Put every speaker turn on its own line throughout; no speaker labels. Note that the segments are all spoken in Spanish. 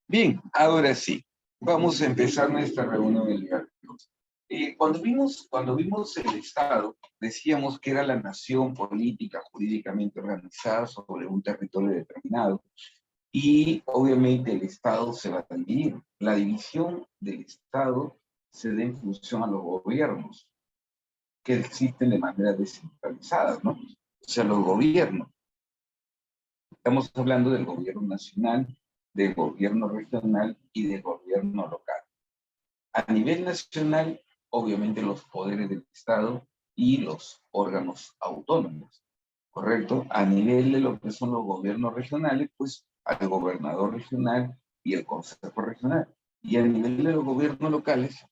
Bien, ahora sí, vamos a empezar nuestra reunión del día de hoy. Cuando vimos el Estado, decíamos que era la nación política, jurídicamente organizada sobre un territorio determinado, y obviamente el Estado se va a dividir. La división del Estado se da en función a los gobiernos, que existen de manera descentralizada, ¿no? O sea, los gobiernos. Estamos hablando del gobierno nacional, del gobierno regional y del gobierno local. A nivel nacional, obviamente los poderes del Estado y los órganos autónomos, ¿correcto? A nivel de lo que son los gobiernos regionales, pues al gobernador regional y el consejo regional. Y a nivel de los gobiernos locales,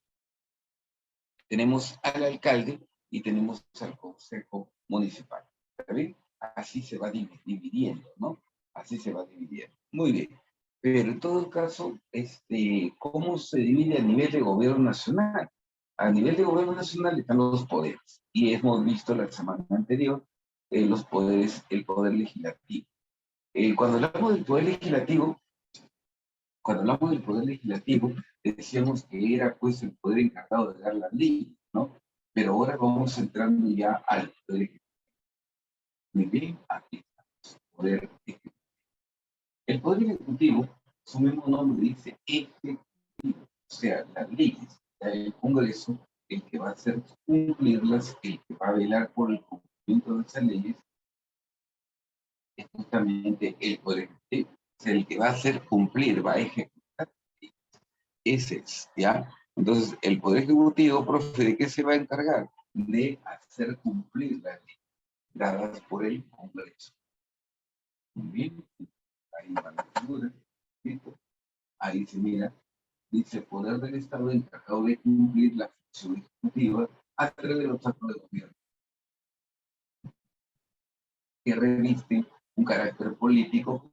tenemos al alcalde y tenemos al consejo municipal. ¿Está bien? Así se va dividiendo, ¿no? Así se va dividiendo. Muy bien. Pero en todo caso, ¿cómo se divide a nivel de gobierno nacional? A nivel de gobierno nacional están los poderes. Y hemos visto la semana anterior los poderes, el poder legislativo. Cuando hablamos del poder legislativo, decíamos que era pues el poder encargado de dar la ley, ¿no? Pero ahora vamos entrando ya al poder ejecutivo. Muy bien, aquí está, poder ejecutivo. El poder ejecutivo, su mismo nombre dice ejecutivo, o sea, las leyes, el Congreso, el que va a hacer cumplirlas, el que va a velar por el cumplimiento de esas leyes, es justamente el poder ejecutivo. O sea, el que va a hacer cumplir, va a ejecutar. Ese es, ¿ya? Entonces, el Poder Ejecutivo, profe, ¿de qué se va a encargar? De hacer cumplir las leyes dadas por el Congreso. Muy bien, ahí va la figura, ¿listo? Ahí se mira, dice, poder del Estado encargado de cumplir la función ejecutiva a través de los actos de gobierno, que revisten un carácter político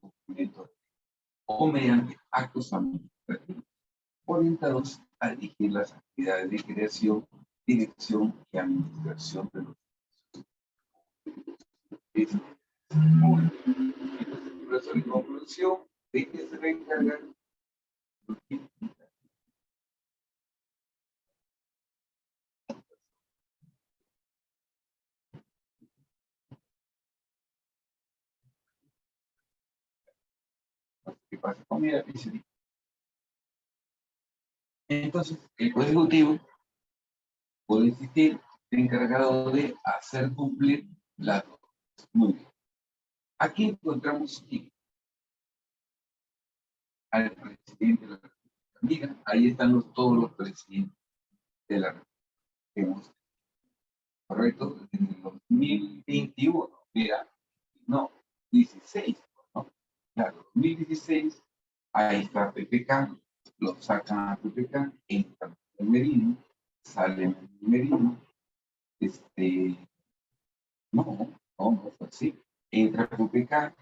o mediante actos administrativos orientados a dirigir las actividades de creación, dirección y administración de los servicios. Entonces, en conclusión, ¿de qué se va a encargar? ¿Qué pasa con mi lápiz? Entonces, el Poder Ejecutivo puede existir encargado de hacer cumplir las normas. Muy bien. Aquí encontramos al presidente de la República. Mira, ahí están todos los presidentes de la República. ¿Correcto? En el 2021, mira, no, 16, ¿no? Claro, 2016, ahí está PPK, lo sacan a PPK, entra en Merino, sale en Merino, no fue así. Entra PPK,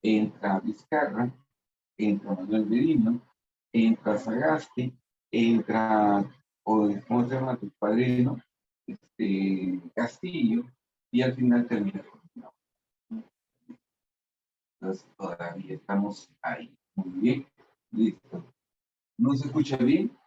entra Vizcarra, entra Manuel Merino, entra Sagasti, entra, ¿cómo se llama tu padrino? Castillo, y al final termina con no. Entonces todavía estamos ahí. Muy bien, listo. ¿No se escucha bien?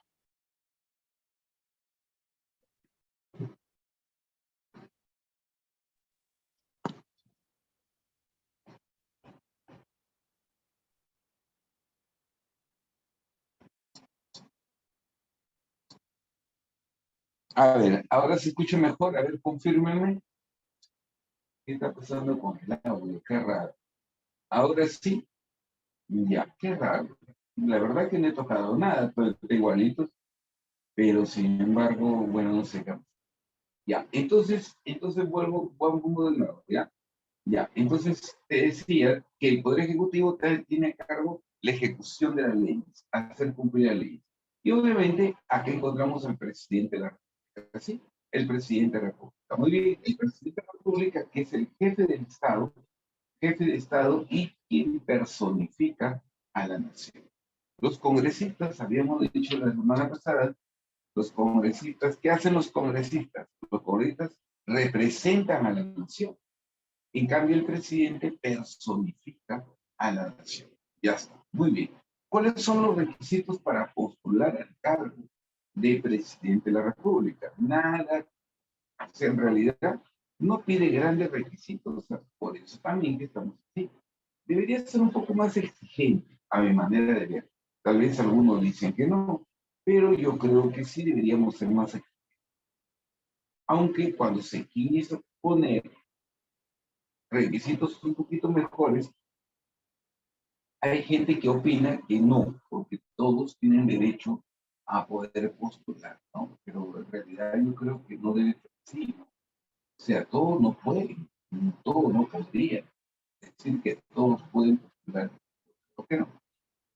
A ver, ahora se escucha mejor. A ver, confírmeme. ¿Qué está pasando con el audio? Qué raro. Ahora sí, ya, qué raro. La verdad que no he tocado nada, todo está igualito, pero sin embargo, bueno, no sé qué. Ya, entonces vuelvo de nuevo, ¿ya? Ya, entonces te decía que el Poder Ejecutivo tiene a cargo la ejecución de las leyes, hacer cumplir las leyes. Y obviamente aquí encontramos al presidente de la República, ¿sí? El presidente de la República. Muy bien, el presidente de la República, que es el jefe de Estado y quien personifica a la nación. Los congresistas, habíamos dicho la semana pasada, los congresistas, ¿qué hacen los congresistas? Los congresistas representan a la nación. En cambio, el presidente personifica a la nación. Ya está. Muy bien. ¿Cuáles son los requisitos para postular al cargo de presidente de la República? Nada, o sea, en realidad no pide grandes requisitos, o sea, por eso también que estamos así. Debería ser un poco más exigente, a mi manera de ver. Tal vez algunos dicen que no, pero yo creo que sí deberíamos ser más exigentes. Aunque cuando se quiso poner requisitos un poquito mejores, hay gente que opina que no, porque todos tienen derecho a poder postular, ¿no? Pero en realidad yo creo que no debe ser así, ¿no? O sea, todos no pueden, todos no podrían decir que todos pueden postular. ¿Por qué no?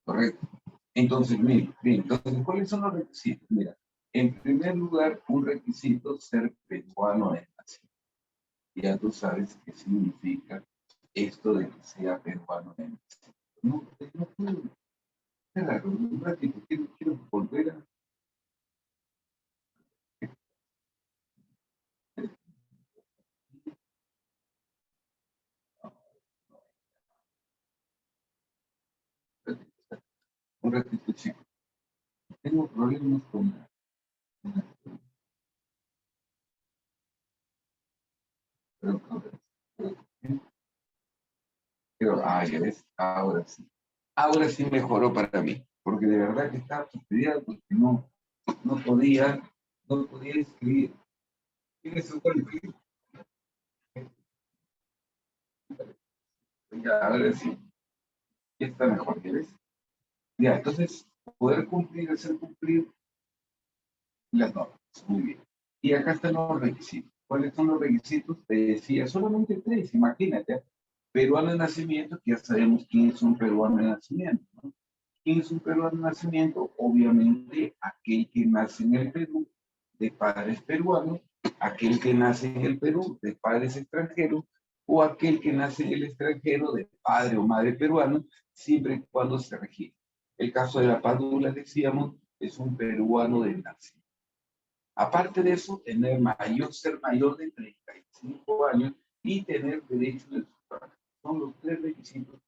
Correcto. Entonces, mire, entonces, ¿cuáles son los requisitos? Mira, en primer lugar, un requisito ser peruano de nación. Ya tú sabes qué significa esto de que sea peruano de nación. No, no puedo. Claro, un ratito, quiero volver a... Un ratito, chicos. Tengo problemas con... Pero, ya ves, ahora sí. Ahora sí mejoró para mí, porque de verdad que estaba fastidiado porque no podía escribir. Tiene su golpe. Ya, ahora sí, ya está mejor, ¿ya ves? Ya, entonces, poder cumplir, hacer cumplir las normas. Muy bien. Y acá están los requisitos. ¿Cuáles son los requisitos? Te decía, solamente tres, imagínate. Peruano de nacimiento, que ya sabemos quién es un peruano de nacimiento, ¿no? ¿Quién es un peruano de nacimiento? Obviamente, aquel que nace en el Perú, de padres peruanos, aquel que nace en el Perú, de padres extranjeros, o aquel que nace en el extranjero, de padre o madre peruano, siempre y cuando se registre. El caso de la Padula, decíamos, es un peruano de nacimiento. Aparte de eso, ser mayor de 35 años y tener derecho de sufragio. Son los tres requisitos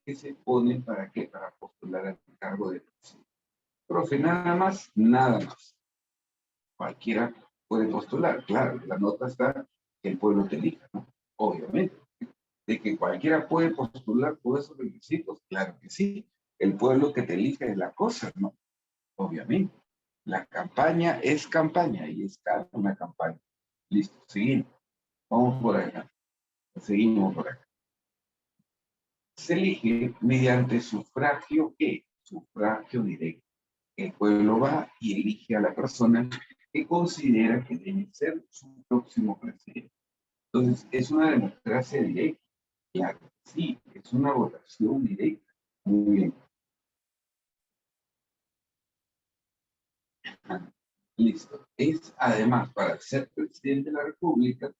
que se ponen para qué, para postular al cargo de presidente. Profe, nada más, nada más. Cualquiera puede postular, claro, la nota está que el pueblo te elija, ¿no? Obviamente. De que cualquiera puede postular por esos requisitos, claro que sí. El pueblo que te elija es la cosa, ¿no? Obviamente. La campaña es campaña y es cada una campaña. Listo, seguimos. Vamos por acá. Seguimos por acá. Se elige mediante sufragio, ¿qué? Sufragio directo. El pueblo va y elige a la persona que considera que debe ser su próximo presidente. Entonces, es una democracia directa. Claro, sí, es una votación directa. Muy bien. Listo. Es además para ser presidente de la República,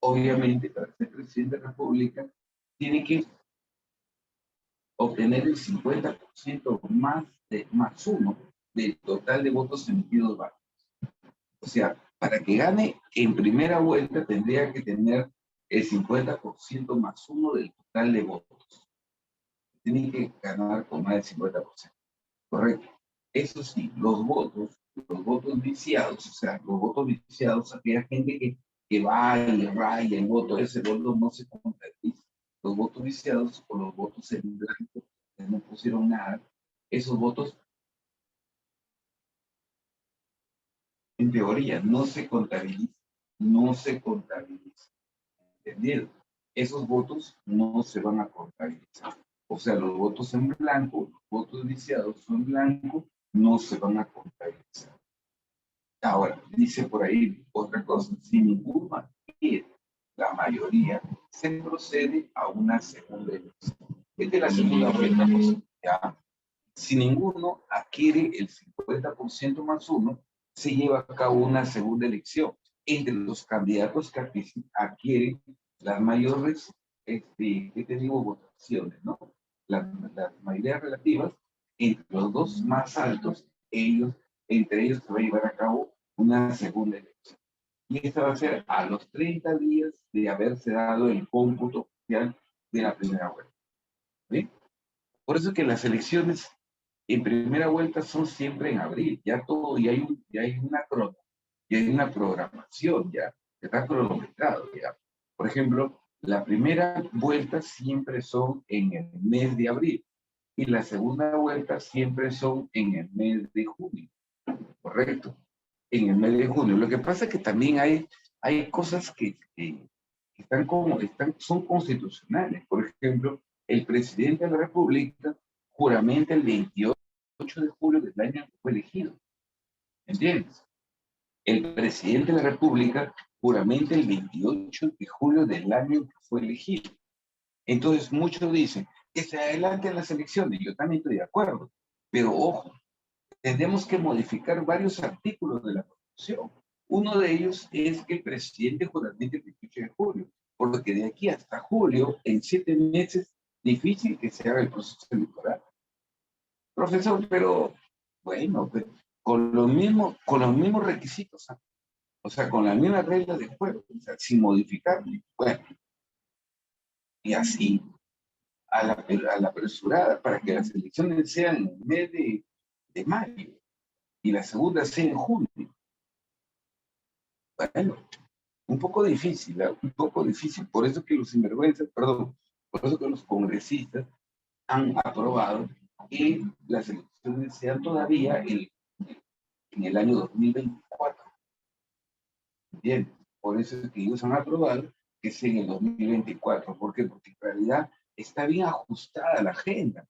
obviamente para ser presidente de la República, tiene que obtener el 50% más uno del total de votos emitidos válidos. O sea, para que gane en primera vuelta tendría que tener el 50% más uno del total de votos. Tiene que ganar con más del 50%. Correcto. Eso sí, los votos viciados, o sea, los votos viciados, aquella gente que va y raya el voto, ese voto no se contabiliza. Los votos viciados o los votos en blanco, que no pusieron nada, esos votos, en teoría, no se contabilizan. No se contabilizan. ¿Entendido? Esos votos no se van a contabilizar. O sea, los votos en blanco, los votos viciados en blanco, no se van a contabilizar. Ahora, dice por ahí otra cosa, si ninguno adquiere la mayoría, se procede a una segunda elección. Esta es la segunda vuelta, pues, ya. Si ninguno adquiere el 50% más uno, se lleva a cabo una segunda elección entre los candidatos que adquieren las mayores, ¿qué te digo? Votaciones, ¿no? Las mayorías relativas, entre los dos más altos, entre ellos se va a llevar a cabo una segunda elección. Y esta va a ser a los 30 días de haberse dado el cómputo oficial de la primera vuelta. ¿Sí? Por eso que las elecciones En primera vuelta son siempre en abril, ya todo, y hay una programación ya, está cronometrado ya. Por ejemplo, la primera vuelta siempre son en el mes de abril y la segunda vuelta siempre son en el mes de junio, ¿correcto? En el mes de junio. Lo que pasa es que también hay cosas que están son constitucionales. Por ejemplo, el presidente de la República juramenta el 28 de julio del año que fue elegido. ¿Entiendes? El presidente de la República juramenta el 28 de julio del año que fue elegido. Entonces, muchos dicen que se adelanten las elecciones. Yo también estoy de acuerdo. Pero ojo, tenemos que modificar varios artículos de la Constitución. Uno de ellos es que el presidente juramente el 28 de julio, por lo que de aquí hasta julio, en 7 meses, difícil que se haga el proceso electoral. Profesor, pero bueno, pues, con los mismos requisitos, ¿ah? O sea, con las mismas reglas de juego, o sea, sin modificar. Bueno, y así, a la apresurada, para que las elecciones sean en el mes de mayo y la segunda sea en junio. Bueno, un poco difícil, ¿eh? Un poco difícil. Por eso que los sinvergüenzas, perdón, por eso que los congresistas han aprobado que las elecciones sean todavía en el año 2024. Bien, por eso es que ellos han aprobado que sea en el 2024. ¿Por qué? Porque en realidad está bien ajustada la agenda.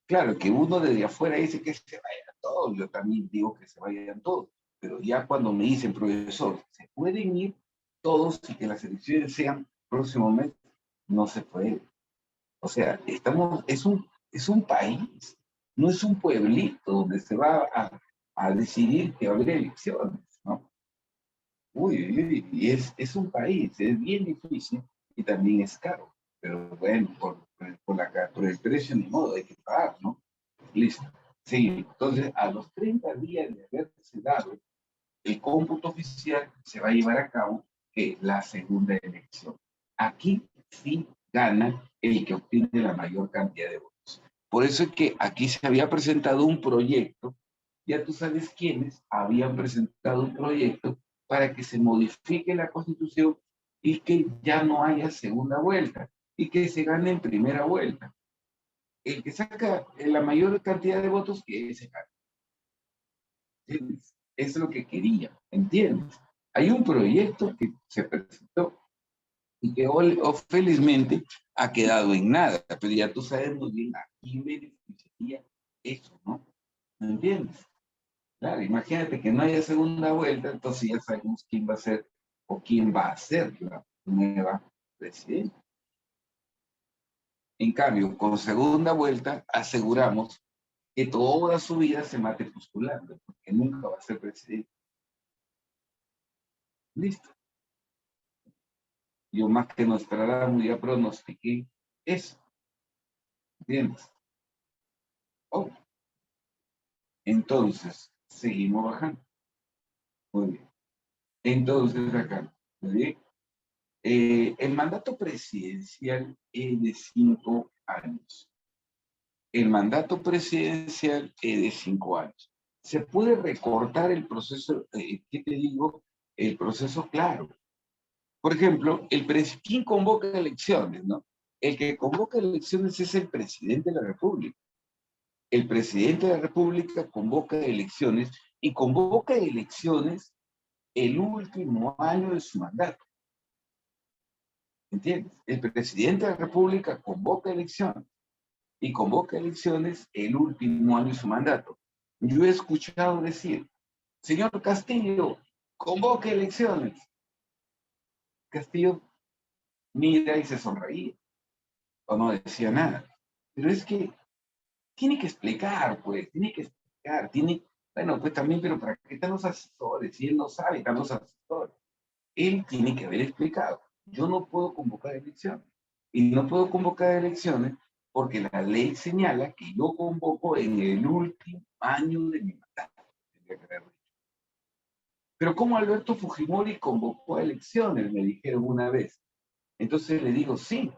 Claro, que uno desde afuera dice que se vayan todos, yo también digo que se vayan todos, pero ya cuando me dicen, profesor, ¿se pueden ir todos y que las elecciones sean próximo mes? No se puede. O sea, es un país, no es un pueblito donde se va a decidir que va a haber elecciones, ¿no? Uy, uy, uy, y es un país, es bien difícil y también es caro, pero bueno, por el precio ni modo, hay que pagar, ¿no? Listo. Sí, entonces a los 30 días de haberse dado el cómputo oficial, se va a llevar a cabo la segunda elección. Aquí sí gana el que obtiene la mayor cantidad de votos. Por eso es que aquí se había presentado un proyecto, ya tú sabes quiénes habían presentado un proyecto para que se modifique la Constitución y que ya no haya segunda vuelta y que se gane en primera vuelta. El que saca la mayor cantidad de votos, que ese gana. ¿Entiendes? Es lo que quería, ¿entiendes? Hay un proyecto que se presentó y que hoy, felizmente ha quedado en nada, pero ya tú sabes muy bien a quién beneficiaría eso, ¿no? ¿Me entiendes? Claro, imagínate que no haya segunda vuelta, entonces ya sabemos quién va a ser o quién va a ser la nueva presidenta. En cambio, con segunda vuelta aseguramos que toda su vida se mate postulando, porque nunca va a ser presidente. Listo. Yo más que Nostradamus ya pronostiqué eso. ¿Entiendes? Oh, entonces, seguimos bajando. Muy bien. Entonces, acá, muy bien. El mandato presidencial es de 5 años. El mandato presidencial es de 5 años. Se puede recortar el proceso, ¿qué te digo? El proceso, claro. Por ejemplo, ¿quién convoca elecciones, no? El que convoca elecciones es el presidente de la República. El presidente de la República convoca elecciones y convoca elecciones el último año de su mandato. ¿Entiendes? El presidente de la República convoca elecciones y convoca elecciones el último año de su mandato. Yo he escuchado decir, señor Castillo, convoque elecciones. Castillo mira y se sonreía o no decía nada. Pero es que tiene que explicar, pues, tiene que explicar, bueno, pues también, pero ¿para qué están los asesores? Si él no sabe, están los asesores. Él tiene que haber explicado. Yo no puedo convocar elecciones. Y no puedo convocar elecciones porque la ley señala que yo convoco en el último año de mi mandato. Pero ¿cómo Alberto Fujimori convocó a elecciones? Me dijeron una vez. Entonces le digo, sí,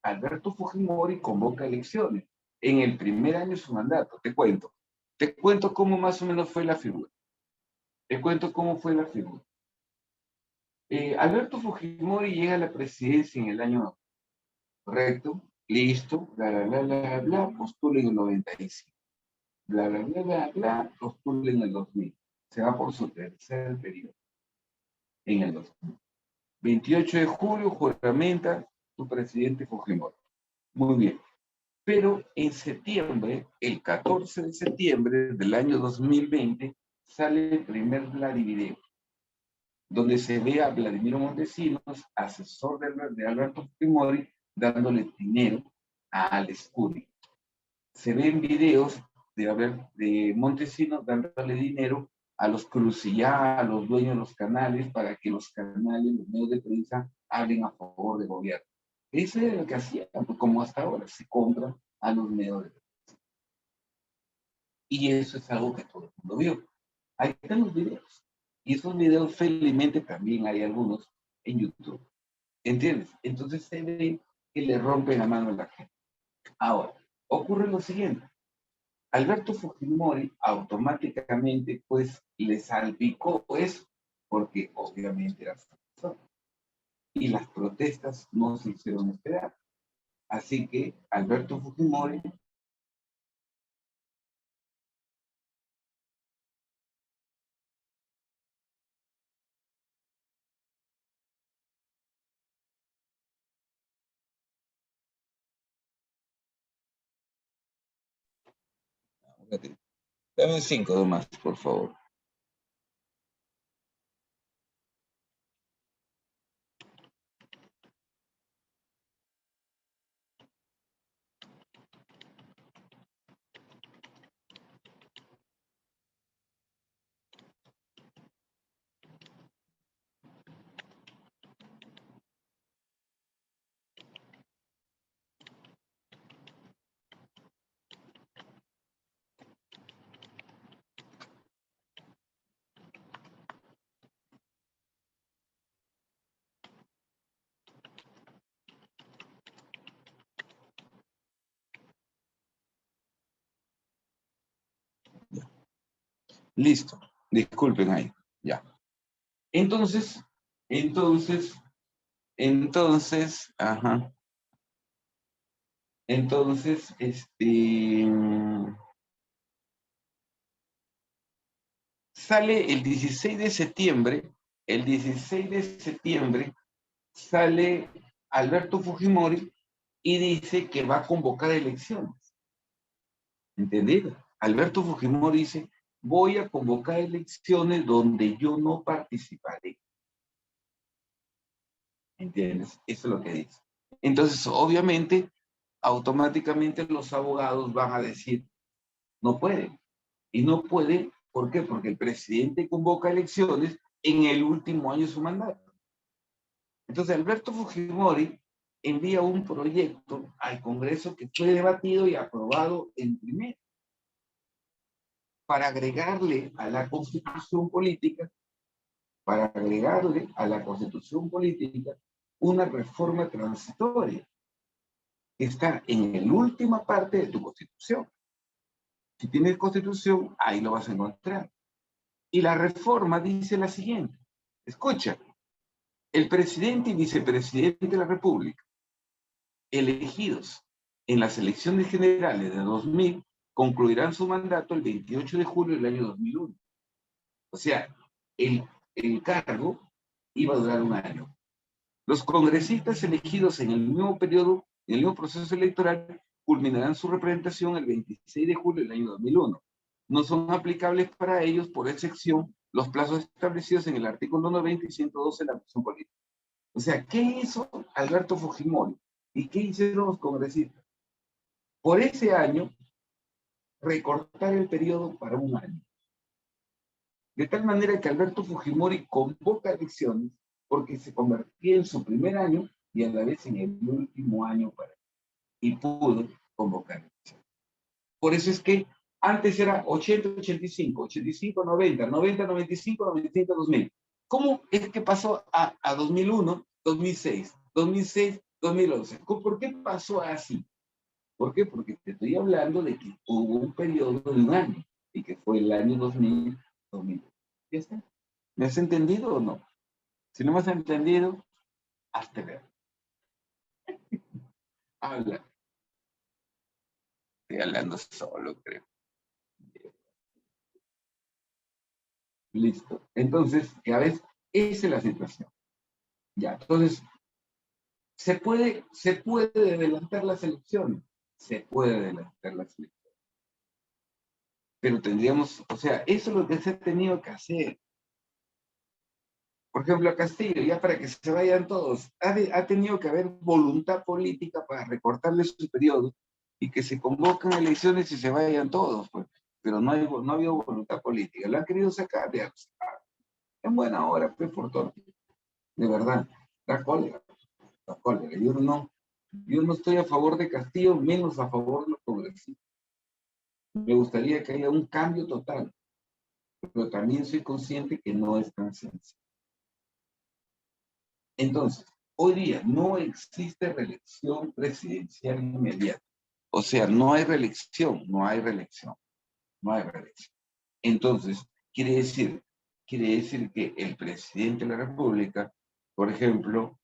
Alberto Fujimori convoca elecciones, en el primer año de su mandato. Te cuento. Te cuento cómo más o menos fue la figura. Te cuento cómo fue la figura. Alberto Fujimori llega a la presidencia en el año correcto, listo, bla, bla, bla, bla, bla, postula en el 95. Bla, bla, bla, bla, bla, postula en el 2000. Se va por su tercer periodo en el 2000. 28 de julio juramenta su presidente Fujimori. Muy bien. Pero en septiembre, el 14 de septiembre del año 2020, sale el primer Vladivideo, donde se ve a Vladimiro Montesinos, asesor de Alberto Fujimori, dándole dinero a Alex Curi. Se ven videos de Montesinos dándole dinero a los Crucillá, a los dueños de los canales, para que los canales, los medios de prensa, hablen a favor del gobierno. Eso es lo que hacían, como hasta ahora se compran a los medios de prensa. Y eso es algo que todo el mundo vio. Ahí están los videos. Y esos videos, felizmente, también hay algunos en YouTube. ¿Entiendes? Entonces se ve que le rompen la mano a la gente. Ahora, ocurre lo siguiente. Alberto Fujimori automáticamente, pues, le salpicó eso, porque obviamente era su persona. Y las protestas no se hicieron esperar. Así que Alberto Fujimori dame 5 más, por favor. Listo. Disculpen ahí. Ya. Entonces, ajá. Entonces, sale el 16 de septiembre sale Alberto Fujimori y dice que va a convocar elecciones. ¿Entendido? Alberto Fujimori dice, voy a convocar elecciones donde yo no participaré. ¿Entiendes? Eso es lo que dice. Entonces, obviamente, automáticamente los abogados van a decir, no puede. Y no puede, ¿por qué? Porque el presidente convoca elecciones en el último año de su mandato. Entonces, Alberto Fujimori envía un proyecto al Congreso que fue debatido y aprobado en primero para agregarle a la Constitución política, una reforma transitoria que está en la última parte de tu Constitución. Si tienes Constitución, ahí lo vas a encontrar. Y la reforma dice la siguiente. Escucha, el presidente y vicepresidente de la República, elegidos en las elecciones generales de 2000, concluirán su mandato el 28 de julio del año 2001. O sea, el cargo iba a durar un año. Los congresistas elegidos en el mismo periodo, en el mismo proceso electoral, culminarán su representación el 26 de julio del año 2001. No son aplicables para ellos, por excepción, los plazos establecidos en el artículo 90 y 112 de la Constitución Política. O sea, ¿qué hizo Alberto Fujimori? ¿Y qué hicieron los congresistas? Por ese año, recortar el periodo para un año. De tal manera que Alberto Fujimori convoca elecciones porque se convertía en su primer año y a la vez en el último año para él. Y pudo convocar elecciones. Por eso es que antes era 80-85, 85-90, 90-95, 95-2000. ¿Cómo es que pasó a 2001, 2006, 2006, 2011? ¿Por qué pasó así? ¿Por qué? Porque te estoy hablando de que hubo un periodo de un año, y que fue el año 2000, 2000. Ya está. ¿Me has entendido o no? Si no me has entendido, hazte ver. Habla. Estoy hablando solo, creo. Listo. Entonces, ya ves, esa es la situación. Ya, entonces, ¿se puede adelantar las elecciones? Se puede adelantar las elecciones. Pero tendríamos, o sea, eso es lo que se ha tenido que hacer. Por ejemplo, a Castillo, ya para que se vayan todos, ha tenido que haber voluntad política para recortarle su periodo y que se convocan elecciones y se vayan todos, pues. Pero no ha habido voluntad política. Lo han querido sacar de en buena hora, pues, por todo. De verdad, da cólera, da cólera. Yo no estoy a favor de Castillo, menos a favor de los progresistas. Me gustaría que haya un cambio total, pero también soy consciente que no es tan sencillo. Entonces, hoy día no existe reelección presidencial inmediata. O sea, no hay reelección, no hay reelección, no hay reelección. Entonces, quiere decir que el presidente de la República, por ejemplo,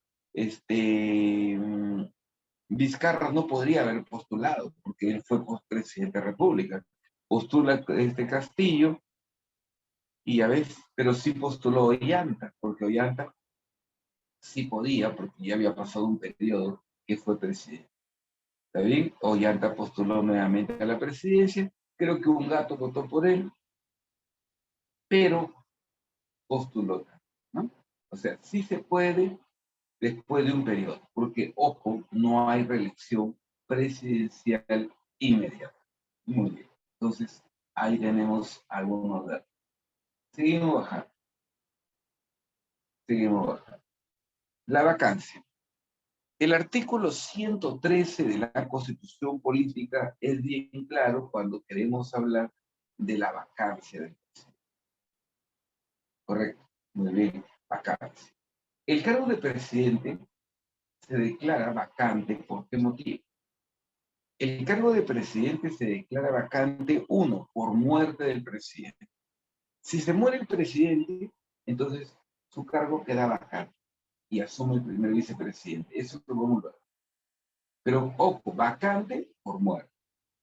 Vizcarra no podría haber postulado, porque él fue presidente de la República. Postula Castillo, y a veces, pero sí postuló Ollanta, porque Ollanta sí podía, porque ya había pasado un periodo que fue presidente. ¿Está bien? Ollanta postuló nuevamente a la presidencia, creo que un gato votó por él, pero postuló, ¿no? O sea, sí se puede después de un periodo, porque, ojo, no hay reelección presidencial inmediata. Muy bien. Entonces, ahí tenemos algunos datos. Seguimos bajando, seguimos bajando. La vacancia. El artículo 113 de la Constitución Política es bien claro cuando queremos hablar de la vacancia del presidente. Correcto, muy bien, vacancia. El cargo de presidente se declara vacante, ¿por qué motivo? El cargo de presidente se declara vacante, uno, por muerte del presidente. Si se muere el presidente, entonces su cargo queda vacante y asume el primer vicepresidente. Eso es lo vamos a ver. Pero, ojo, vacante por muerte,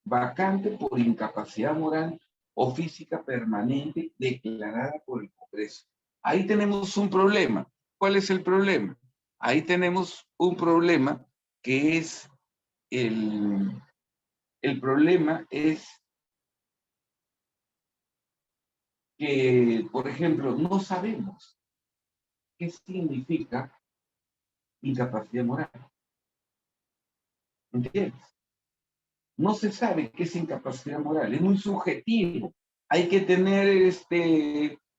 vacante por incapacidad moral o física permanente declarada por el Congreso. Ahí tenemos un problema. ¿Cuál es el problema? Ahí tenemos un problema que es el problema es que, por ejemplo, no sabemos qué significa incapacidad moral. ¿Entiendes? No se sabe qué es incapacidad moral, es muy subjetivo. Hay que tener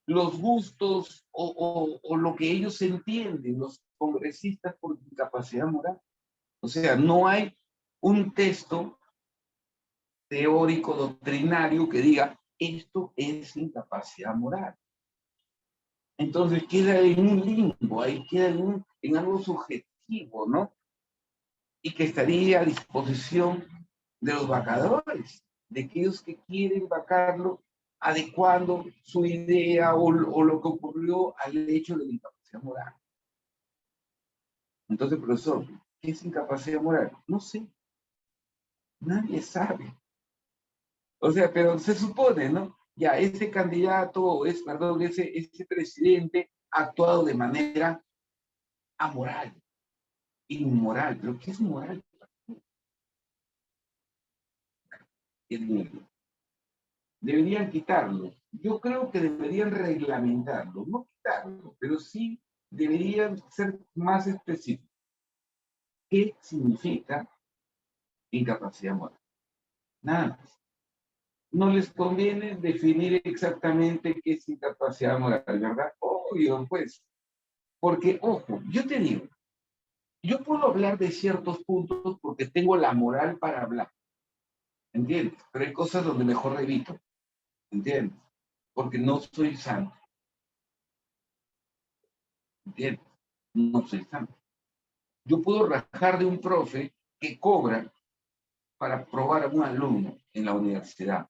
los gustos o lo que ellos entienden, los congresistas, por incapacidad moral. O sea, no hay un texto teórico, doctrinario que diga, esto es incapacidad moral. Entonces queda en un limbo, ahí queda en algo subjetivo, ¿no? Y que estaría a disposición de los vacadores, de aquellos que quieren vacarlo, adecuando su idea o lo que ocurrió al hecho de la incapacidad moral. Entonces, profesor, ¿qué es incapacidad moral? No sé, nadie sabe. O sea, pero se supone, ¿no? Ya, ese candidato, perdón, ese presidente ha actuado de manera amoral, inmoral. ¿Pero qué es moral? Deberían quitarlo. Yo creo que deberían reglamentarlo, no quitarlo, pero sí deberían ser más específicos. ¿Qué significa incapacidad moral? Nada más. No les conviene definir exactamente qué es incapacidad moral, ¿verdad? Obvio, pues. Porque, ojo, yo te digo, yo puedo hablar de ciertos puntos porque tengo la moral para hablar, ¿entiendes? Pero hay cosas donde mejor evito, ¿entiendes? Porque no soy santo, ¿entiendes? No soy santo. Yo puedo rajar de un profe que cobra para probar a un alumno en la universidad.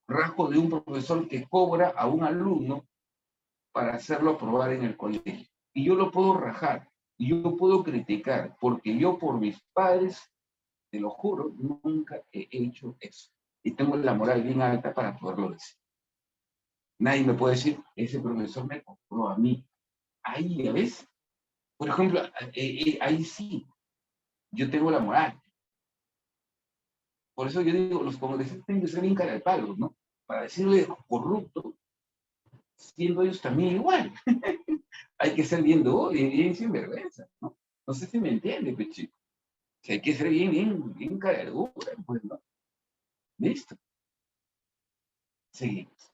Rajo de un profesor que cobra a un alumno para hacerlo aprobar en el colegio. Y yo lo puedo rajar, y yo puedo criticar, porque yo por mis padres, te lo juro, nunca he hecho eso. Y tengo la moral bien alta para poderlo decir. Nadie me puede decir, ese profesor me cobró a mí. Ahí, ¿ya ves? Por ejemplo, ahí sí, yo tengo la moral. Por eso yo digo, los congresistas tienen que ser bien cara de palos, ¿no? Para decirle corrupto, siendo ellos también igual. Hay que ser bien duro y bien sinvergüenza, ¿no? No sé si me entiende, pues, chico. Que hay que ser bien cara de dura, pues, ¿no? Listo. Seguimos.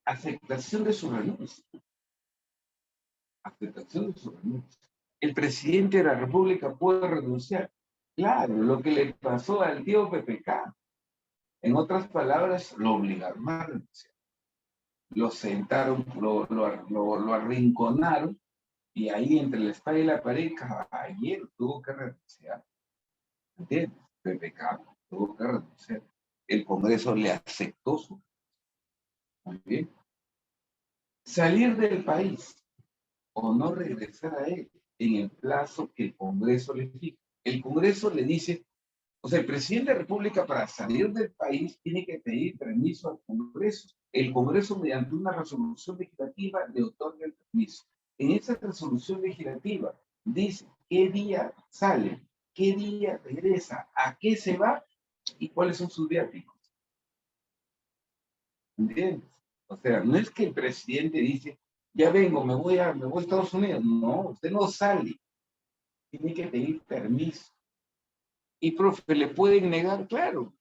Aceptación de su renuncia. Aceptación de su renuncia. El presidente de la República puede renunciar. Claro, lo que le pasó al tío PPK. En otras palabras, lo obligaron a renunciar. Lo sentaron, lo arrinconaron, y ahí entre la espada y la pared, ayer tuvo que renunciar. ¿Entiendes? PPK tuvo que renunciar. El Congreso le aceptó su. Muy bien. Salir del país o no regresar a él en el plazo que el Congreso le fija. El Congreso le dice, o sea, el presidente de la República para salir del país tiene que pedir permiso al Congreso. El Congreso, mediante una resolución legislativa, le otorga el permiso. En esa resolución legislativa dice qué día sale, qué día regresa, a qué se va y cuáles son sus viáticos. ¿Entiendes? O sea, no es que el presidente dice, ya vengo, me voy a Estados Unidos. No, usted no sale. Tiene que pedir permiso. Y, profe, ¿le pueden negar? Claro.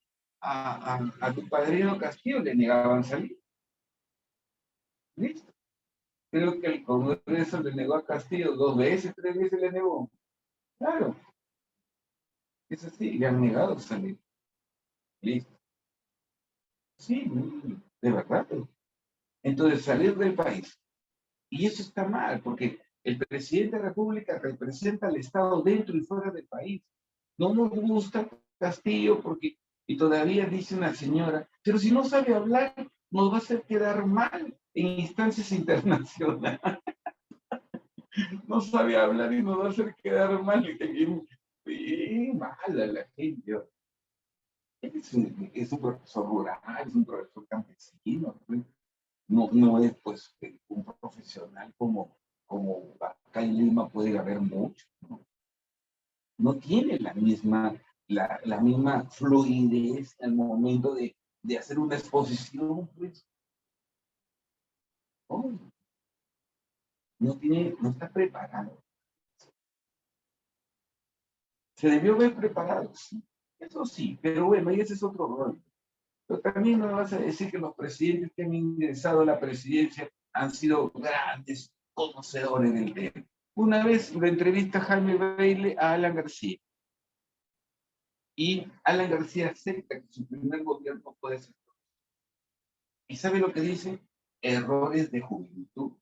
A tu padrino Castillo le negaban salir. Listo. Creo que el Congreso le negó a Castillo 2 veces, 3 veces le negó. Claro. Es así, le han negado salir. Listo. Sí, de verdad. Entonces, salir del país. Y eso está mal, porque el presidente de la República representa al Estado dentro y fuera del país. No nos gusta Castillo porque, y todavía dice una señora, pero si no sabe hablar, nos va a hacer quedar mal en instancias internacionales. No sabe hablar y nos va a hacer quedar mal. Y mala la gente. Es un profesor rural, es un profesor campesino, no es pues un profesional como acá en Lima puede haber mucho, ¿no? No tiene la misma fluidez al momento de hacer una exposición, pues. Oh, no está preparado. Se debió haber preparado, sí, eso sí, pero bueno, y ese es otro rol. Pero también no me vas a decir que los presidentes que han ingresado a la presidencia han sido grandes conocedores del tema. Una vez lo entrevista Jaime Bailey a Alan García. Y Alan García acepta que su primer gobierno puede ser. ¿Y sabe lo que dice? Errores de juventud.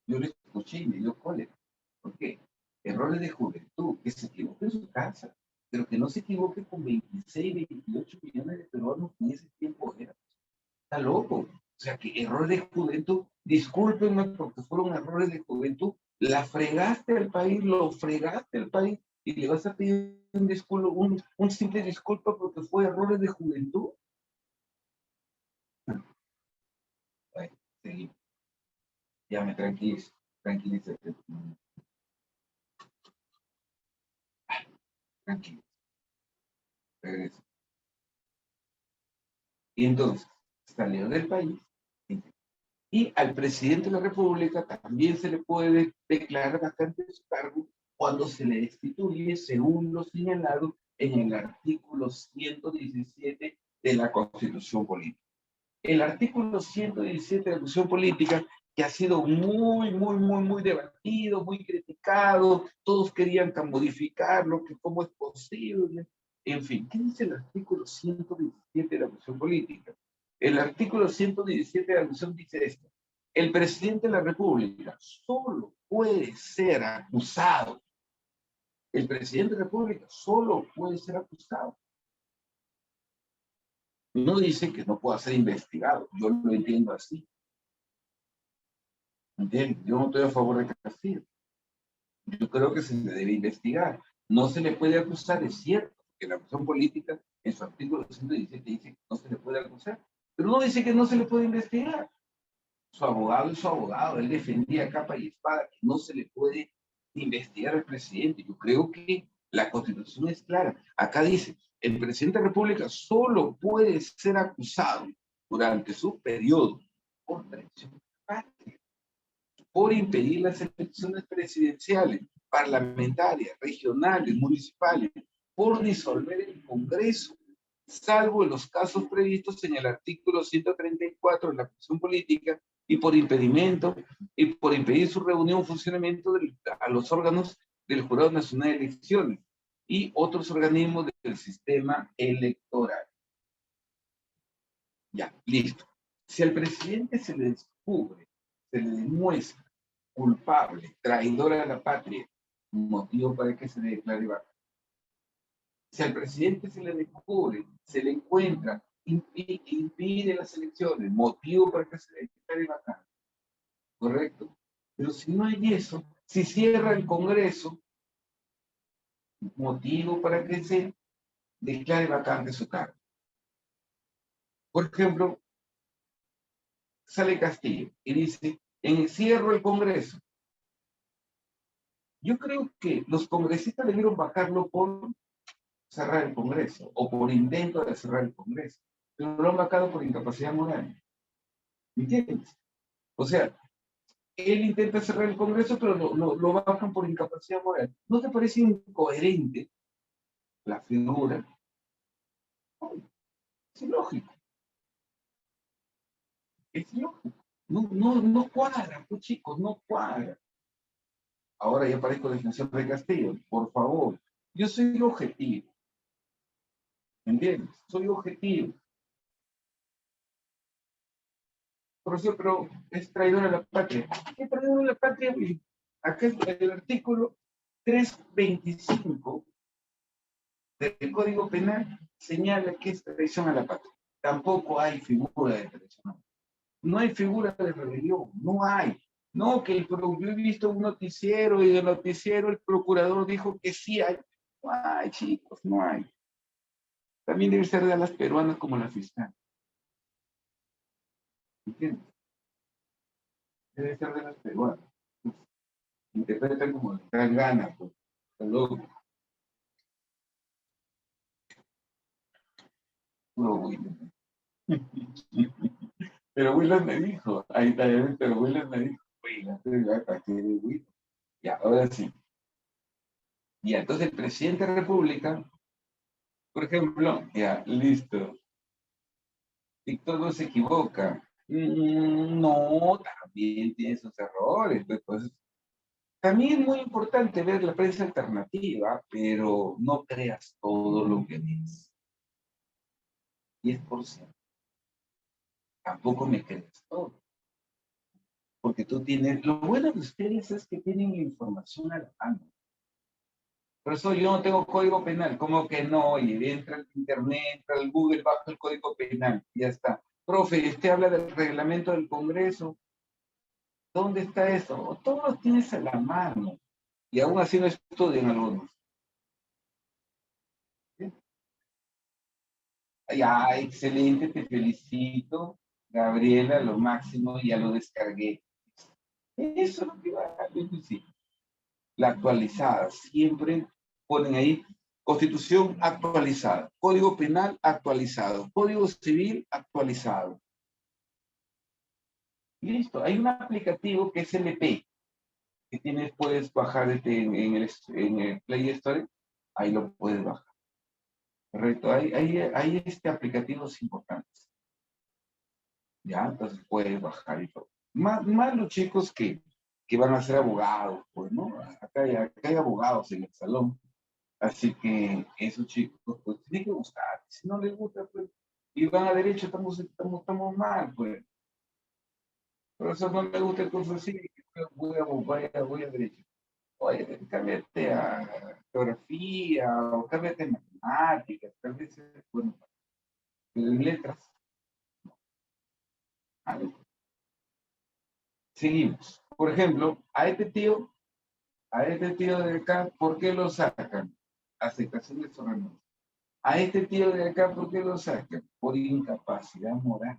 Yo le escuché y me dio cólera. ¿Por qué? Errores de juventud, que se equivoque en su casa, pero que no se equivoque con 26, 28 millones de peruanos que en ese tiempo era. Está loco. O sea, que errores de juventud, discúlpenme porque fueron errores de juventud, la fregaste al país, lo fregaste al país, y le vas a pedir un simple disculpa porque fue errores de juventud. Bueno, seguimos. Ya me tranquilizo, tranquilízate. Tranquilo, regreso. Y entonces, salió del país, y al presidente de la República también se le puede declarar vacante de su cargo cuando se le destituye, según lo señalado en el artículo 117 de la Constitución Política. El artículo 117 de la Constitución Política, que ha sido muy debatido, muy criticado, todos querían modificarlo, que cómo es posible, en fin, ¿qué dice el artículo 117 de la Constitución Política? El artículo 117 de la Constitución dice esto: el presidente de la República solo puede ser acusado El presidente de la República solo puede ser acusado. No dice que no pueda ser investigado. Yo lo entiendo así. ¿Entiendes? Yo no estoy a favor de Castillo. Yo creo que se le debe investigar. No se le puede acusar, es cierto, que la acusación política en su artículo 117 dice que no se le puede acusar, pero no dice que no se le puede investigar. Su abogado es su abogado, él defendía capa y espada que no se le puede investigar al presidente. Yo creo que la Constitución es clara. Acá dice, el presidente de la República solo puede ser acusado durante su periodo por traición patria, por impedir las elecciones presidenciales, parlamentarias, regionales, municipales, por disolver el Congreso, salvo en los casos previstos en el artículo 134 de la Constitución Política y por impedimento y por impedir su reunión o funcionamiento a los órganos del Jurado Nacional de Elecciones y otros organismos del sistema electoral. Ya, listo. Si al presidente se le descubre, se le demuestra culpable, traidor a la patria, motivo para que se le declare vacante. Si al presidente se le descubre, se le encuentra, impide las elecciones, motivo para que se le declare vacante. ¿Correcto? Pero si no hay eso, si cierra el Congreso, motivo para que se declare vacante su cargo. Por ejemplo, sale Castillo y dice, encierro el Congreso. Yo creo que los congresistas debieron bajarlo por cerrar el Congreso o por intento de cerrar el Congreso. Pero lo han bajado por incapacidad moral. ¿Me entiendes? O sea, él intenta cerrar el Congreso, pero lo bajan por incapacidad moral. ¿No te parece incoherente la figura? Es ilógico. Es ilógico. No cuadra, pues chicos, no cuadra. Ahora ya parezco defensor de Castillo, por favor. Yo soy objetivo. ¿Me entiendes? Soy objetivo. Profesor, pero es traidor a la patria. ¿Qué traidor a la patria? Acá es el artículo 325 del Código Penal señala que es traición a la patria. Tampoco hay figura de traición. No hay figura de rebelión, no hay. No, que yo he visto un noticiero y el noticiero el procurador dijo que sí hay. No hay, chicos, no hay. También debe ser de las peruanas como la fiscal. ¿Entiendes? Debe ser de las peruanas. Interpretan como les dan ganas, pues. Luego, no, William. Pero William me dijo, ahí está, pero William me dijo, William. Ya, ahora sí. Ya, entonces el presidente de la República, por ejemplo, ya, listo. Víctor no se equivoca. No, también tiene sus errores. Pues, también es muy importante ver la prensa alternativa, pero no creas todo lo que ves. 10%. Tampoco me creas todo. Porque tú tienes, lo bueno de ustedes es que tienen la información a la mano. Por eso yo no tengo código penal. ¿Cómo que no? Y entra al internet, entra al Google, baja el código penal. Ya está. Profe, usted habla del reglamento del Congreso. ¿Dónde está eso? Todos los tienes a la mano. Y aún así no estudian algunos. ¿Sí? Ya, excelente, te felicito. Gabriela, lo máximo, ya lo descargué. Eso es lo que va a decir. La actualizada, siempre ponen ahí Constitución actualizada, Código Penal actualizado, Código Civil actualizado. Listo, hay un aplicativo que es LP, que tienes, puedes bajar en el Play Store, ahí lo puedes bajar. Correcto, hay aplicativos importantes. Ya, entonces puedes bajar y todo. Más los chicos que van a ser abogados, pues, ¿no? Acá hay abogados en el salón. Así que esos chicos, pues, tienen que gustar. Si no les gusta, pues, y van a derecho, estamos mal, pues. Por eso no me gusta el curso así, voy a derecho. Oye, cámbiate a geografía o cámbiate a matemáticas, tal vez es bueno, pero en letras. A ver, seguimos. Por ejemplo, a este tío de acá, ¿por qué lo sacan? Aceptación de su renuncia. A este tío de acá, ¿por qué lo sacan? Por incapacidad moral.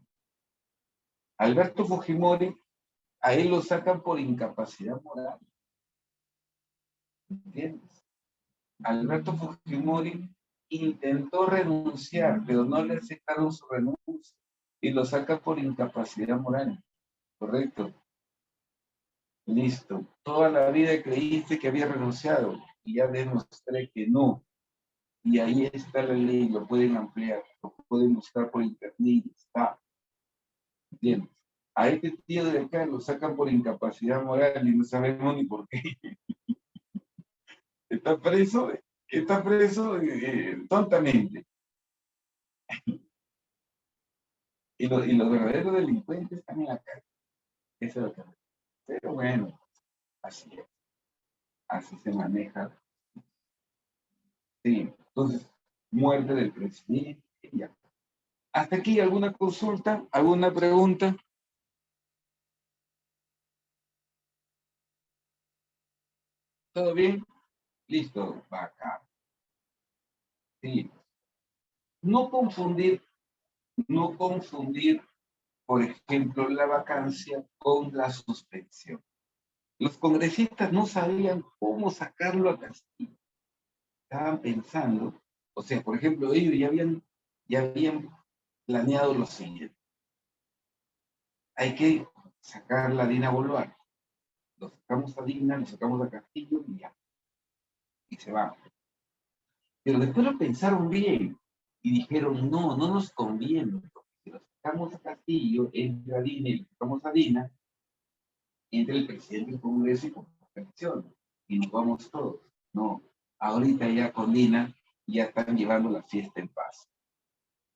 Alberto Fujimori, a él lo sacan por incapacidad moral. ¿Entiendes? Alberto Fujimori intentó renunciar, pero no le aceptaron su renuncia y lo saca por incapacidad moral. ¿Correcto? Listo. Toda la vida creíste que había renunciado y ya demostré que no. Y ahí está la ley, lo pueden ampliar, lo pueden buscar por internet, está. ¿Entiendes? A este tío de acá lo sacan por incapacidad moral y no sabemos ni por qué. Está preso tontamente. Y los verdaderos delincuentes están en la calle. Eso es lo que. Pero bueno, así es. Así se maneja. Sí, entonces, muerte del presidente. Ya. ¿Hasta aquí alguna consulta? ¿Alguna pregunta? ¿Todo bien? Listo, va acá. Sí. No confundir, no confundir, por ejemplo, la vacancia con la suspensión. Los congresistas no sabían cómo sacarlo a Castillo. Estaban pensando, o sea, por ejemplo, ellos ya habían planeado lo siguiente. Hay que sacar la Dina Boluarte. Lo sacamos a Dina, lo sacamos a Castillo y ya. Y se va. Pero después lo pensaron bien y dijeron, no, no nos conviene. Porque si lo sacamos a Castillo, entra Dina y lo sacamos a Dina, entra el presidente del Congreso y con elecciones. Y nos vamos todos. No, ahorita ya con Dina ya están llevando la fiesta en paz.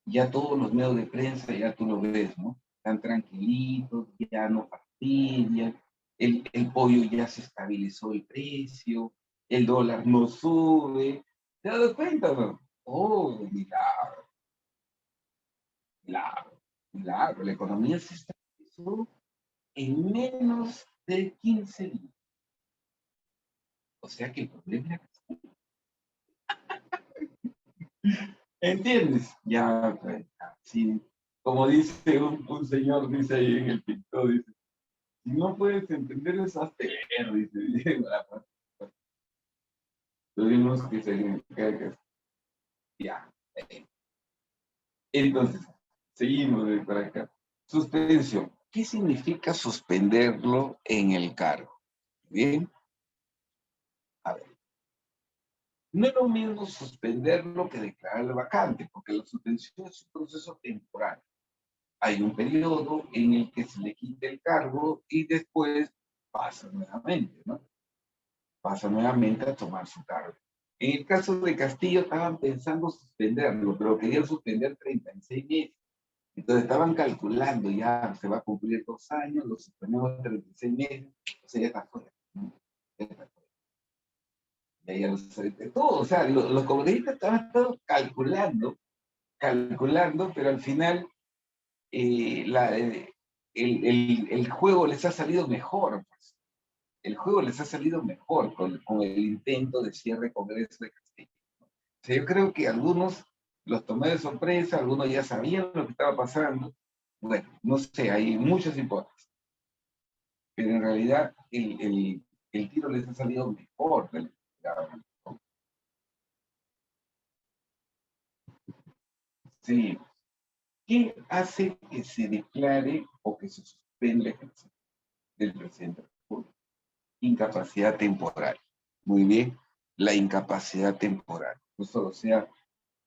Ya todos los medios de prensa, ya tú lo ves, ¿no? Están tranquilitos, ya no fastidian, el pollo ya se estabilizó el precio, el dólar no sube. ¿Te das cuenta, no? Oh, milagro, milagro, milagro. La economía se estabilizó en menos de 15 días. O sea que el problema era. ¿Entiendes? Ya, pues, sí. Como dice un señor, dice ahí en el TikTok, dice, si no puedes entender eso, hazte leer, dice. Tuvimos que seguir. Ya. Entonces, seguimos de para acá. Suspensión. ¿Qué significa suspenderlo en el cargo? Bien, a ver. No es lo mismo suspenderlo que declararlo vacante, porque la suspensión es un proceso temporal. Hay un periodo en el que se le quita el cargo y después pasa nuevamente, ¿no? Pasa nuevamente a tomar su cargo. En el caso de Castillo estaban pensando suspenderlo, pero querían suspender 36 meses. Entonces estaban calculando, ya se va a cumplir 2 años, lo suspendemos 36 meses, o sea, ya está fuera, ¿no? Ya está fuera. Ya todo, o sea, los congresistas estaban todos calculando, pero al final el juego les ha salido mejor, pues. El juego les ha salido mejor con el intento de cierre Congreso de Castillo. O sea, yo creo que algunos los tomé de sorpresa, algunos ya sabían lo que estaba pasando. Bueno, no sé, hay muchas hipótesis, pero en realidad el tiro les ha salido mejor. Sí. ¿Qué hace que se declare o que se suspenda el ejercicio del presidente de la República? Incapacidad temporal. Muy bien, la incapacidad temporal. Pues, o sea,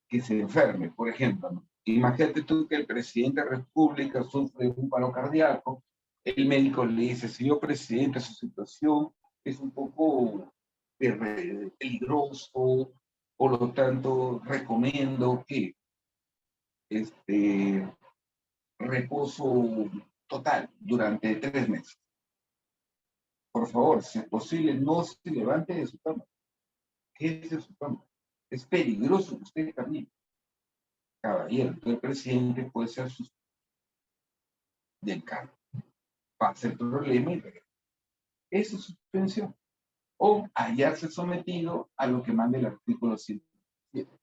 que se enferme, por ejemplo, ¿no? Imagínate tú que el presidente de la República sufre un paro cardíaco, el médico le dice, señor presidente, su situación es un poco peligroso, por lo tanto, recomiendo que este, reposo total durante 3 meses. por favor, si es posible, no se levante de su cama. Quédese de su cama. Es peligroso que usted también. Caballero, el presidente puede ser suspendido del cargo. Pasa el problema y regresa. Esa es suspensión. O hallarse sometido a lo que manda el artículo 107.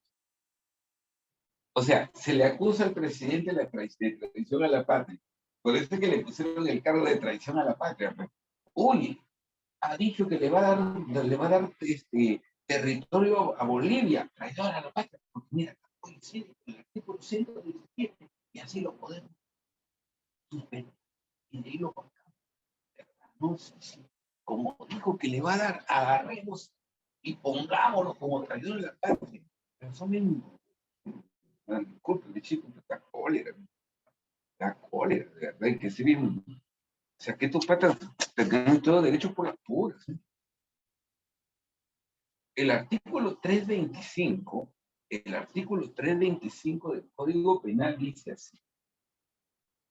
O sea, se le acusa al presidente de traición a la patria. Por eso es que le pusieron el cargo de traición a la patria. Pues. Oye, ha dicho que le va a dar territorio a Bolivia, traidor a la patria. Porque mira, coincide con el artículo 117 y así lo podemos suspender. Y de ahí lo cortamos. No sé si, como dijo que le va a dar, agarremos y pongámoslo como traidor a la patria. Pero son bien, disculpen, chicos, la cólera, de verdad, que se bien. O sea, que estos patas tengan todo derecho por las puras. ¿Eh? El artículo 325, el artículo 325 del Código Penal dice así: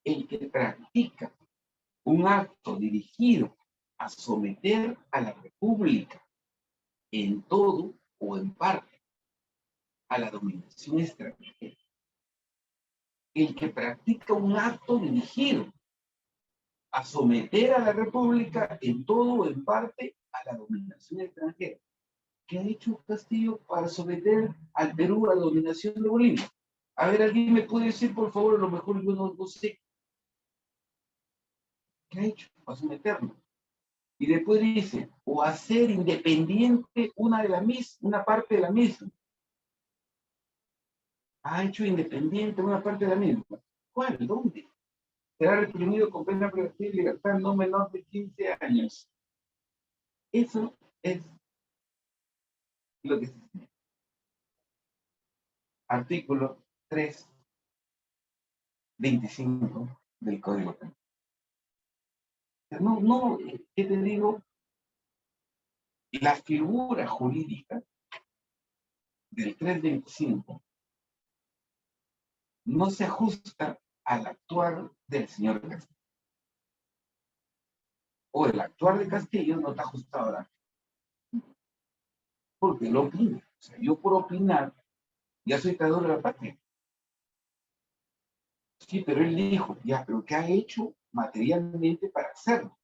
el que practica un acto dirigido a someter a la República en todo o en parte a la dominación extranjera. El que practica un acto dirigido a someter a la República en todo o en parte a la dominación extranjera. ¿Qué ha hecho Castillo para someter al Perú a la dominación de Bolivia? A ver, ¿alguien me puede decir, por favor? A lo mejor yo no sé. ¿Qué ha hecho para someterlo? Y después dice, o hacer independiente una parte de la misma. Ha hecho independiente una parte de la misma. ¿Cuál? ¿Dónde? Será reprimido con pena privativa y libertad no menor de 15 años. Eso es lo que se dice. Artículo 325 del Código Penal. No, ¿qué te digo? La figura jurídica del 325 no se ajusta al actuar del señor Castillo. O el actuar de Castillo no está ajustado a la... Porque lo opina. O sea, yo por opinar ya soy traidor de la patria. Sí, pero él dijo, ya, pero ¿qué ha hecho materialmente para hacerlo?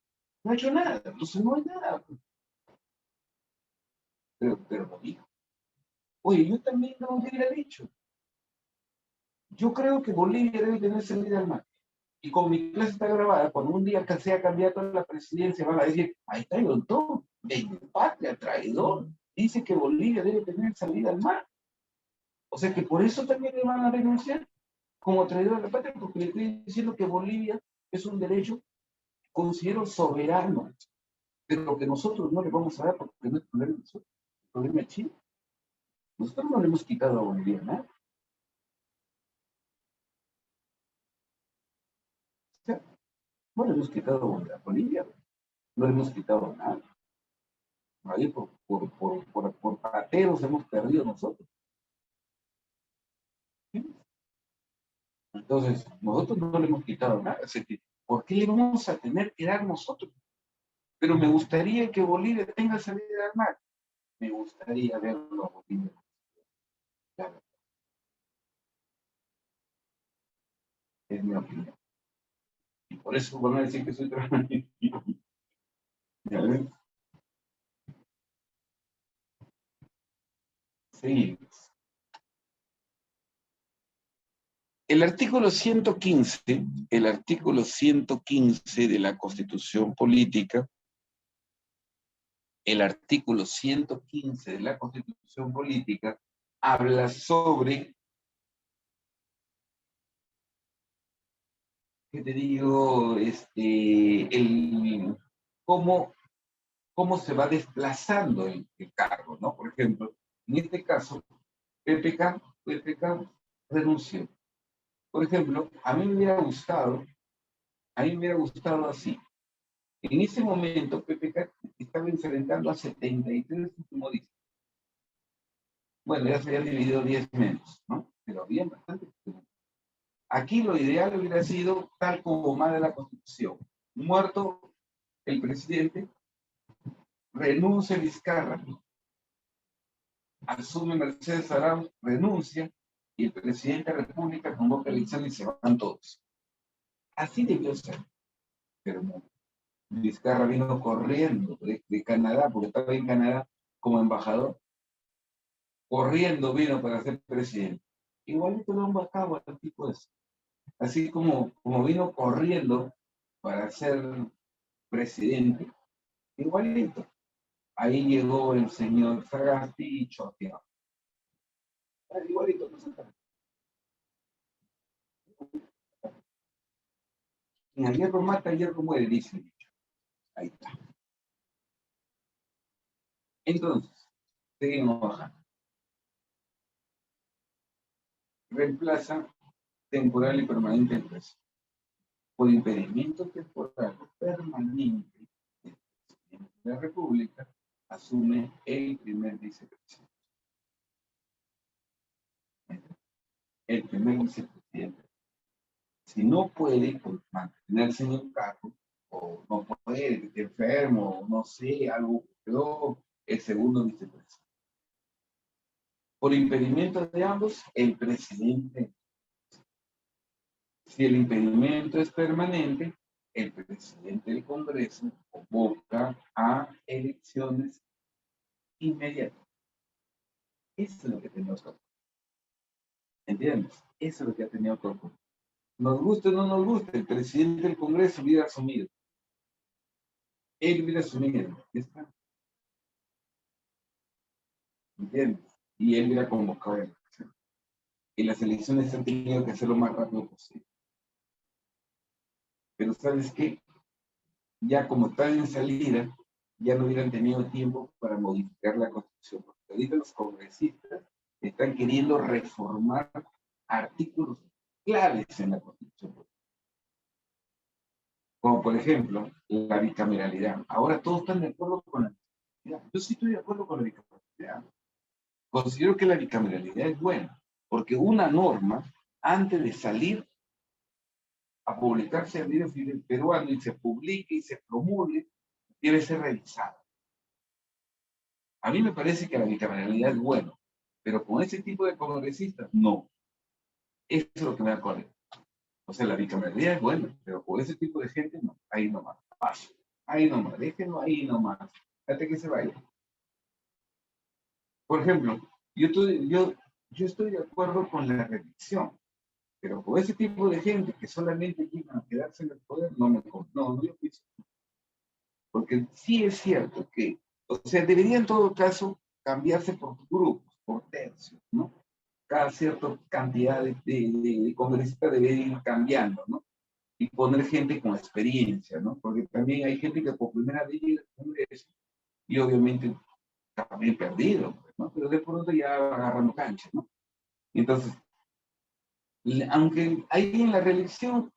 No ha hecho nada, entonces no hay nada. Pero lo dijo. Oye, yo también no lo hubiera dicho. Yo creo que Bolivia debe tener salida al mar. Y como mi clase está grabada, cuando un día sea candidato a la presidencia, van a decir, ahí está el doctor, patria, traidor, dice que Bolivia debe tener salida al mar. O sea que por eso también le van a renunciar como traidor a la patria, porque le estoy diciendo que Bolivia es un derecho, considero soberano, pero que nosotros no le vamos a dar porque no es problema de nosotros, el problema es Chile. Nosotros no le hemos quitado a Bolivia nada. O sea, no le hemos quitado a Bolivia, no le hemos quitado nada. Ahí por pateros hemos perdido nosotros. ¿Sí? Entonces, nosotros no le hemos quitado nada. Así que, ¿por qué le vamos a tener que dar nosotros? Pero me gustaría que Bolivia tenga salida al mar. Me gustaría verlo a Bolivia. Claro, es mi opinión. Y por eso van a decir que soy trabajador. Sí. El artículo 115 de la Constitución Política, el artículo 115 de la Constitución Política habla sobre, ¿qué te digo? Cómo, cómo se va desplazando el cargo, ¿no? Por ejemplo, en este caso, PPK renunció. Por ejemplo, a mí me hubiera gustado así. En ese momento, PPK estaba enfrentando a 73 últimos. Bueno, ya se habían dividido 10 menos, ¿no? Pero había bastante. Aquí lo ideal hubiera sido tal como manda la Constitución. Muerto el presidente, renuncia Vizcarra, asume Mercedes Arauz, renuncia, y el presidente de la República convoca elecciones y se van todos. Así debió ser, pero no. Vizcarra vino corriendo de Canadá, porque estaba en Canadá como embajador, corriendo vino para ser presidente. Igualito lo han bajado al tipo ese. Así como vino corriendo para ser presidente, igualito. Ahí llegó el señor Sagasti y choteado. Igualito no se trata. En el hierro mata, el hierro muere, dice el dicho. Ahí está. Entonces, seguimos bajando. Reemplaza temporal y permanente el precio. Por impedimento temporal permanente, el presidente de la República asume el primer vicepresidente. El primer vicepresidente. Si no puede mantenerse en el cargo, o no puede, que esté enfermo, o no sé, algo quedó, el segundo vicepresidente. Por impedimento de ambos, el presidente. Si el impedimento es permanente, el presidente del Congreso convoca a elecciones inmediatas. Eso es lo que tenemos que hacer. ¿Entiendes? Eso es lo que ha tenido que ocurrir. Nos guste o no nos guste, el presidente del Congreso hubiera asumido. Él hubiera asumido. Ya está. ¿Entiendes? Y él hubiera convocado a elecciones. Y las elecciones han tenido que hacer lo más rápido posible. Pero ¿sabes qué? Ya como están en salida, ya no hubieran tenido tiempo para modificar la Constitución. Porque ahorita los congresistas están queriendo reformar artículos claves en la Constitución. Como por ejemplo, la bicameralidad. Ahora todos están de acuerdo con la bicameralidad. Yo sí estoy de acuerdo con la bicameralidad. Considero que la bicameralidad es buena, porque una norma, antes de salir a publicarse en el diario civil peruano y se publique y se promulgue, debe ser revisada. A mí me parece que la bicameralidad es bueno, pero con ese tipo de congresistas, no. Eso es lo que me da cólera. O sea, la bicameralidad es buena, pero con ese tipo de gente, no. Ahí nomás. Paso. Ahí nomás. Déjenlo ahí nomás. Hasta que se vaya. Por ejemplo, yo estoy de acuerdo con la reelección, pero con ese tipo de gente que solamente llegan a quedarse en el poder, no, yo pienso. Porque sí es cierto que, o sea, debería en todo caso cambiarse por grupos, por tercios, ¿no? Cada cierta cantidad de congresistas debe ir cambiando, ¿no? Y poner gente con experiencia, ¿no? Porque también hay gente que por primera vez llega al Congreso y obviamente está bien perdido, ¿no? Pero de pronto ya va agarrando cancha, ¿no? Entonces, aunque ahí en la reelección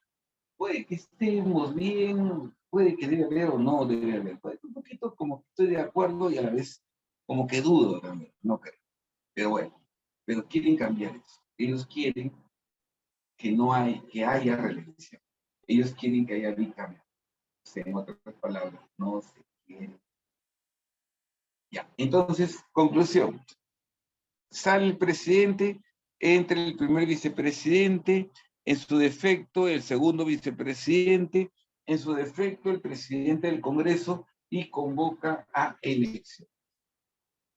puede que estemos bien, puede que debe haber o no debe haber. Puede que un poquito como que estoy de acuerdo y a la vez como que dudo también, no creo. Pero bueno, pero quieren cambiar eso. Ellos quieren que que haya reelección. Ellos quieren que haya bicameral. O sea, en otras palabras, no se quiere. Ya, entonces, conclusión. Sale el presidente, entra el primer vicepresidente, en su defecto el segundo vicepresidente, en su defecto el presidente del Congreso y convoca a elección.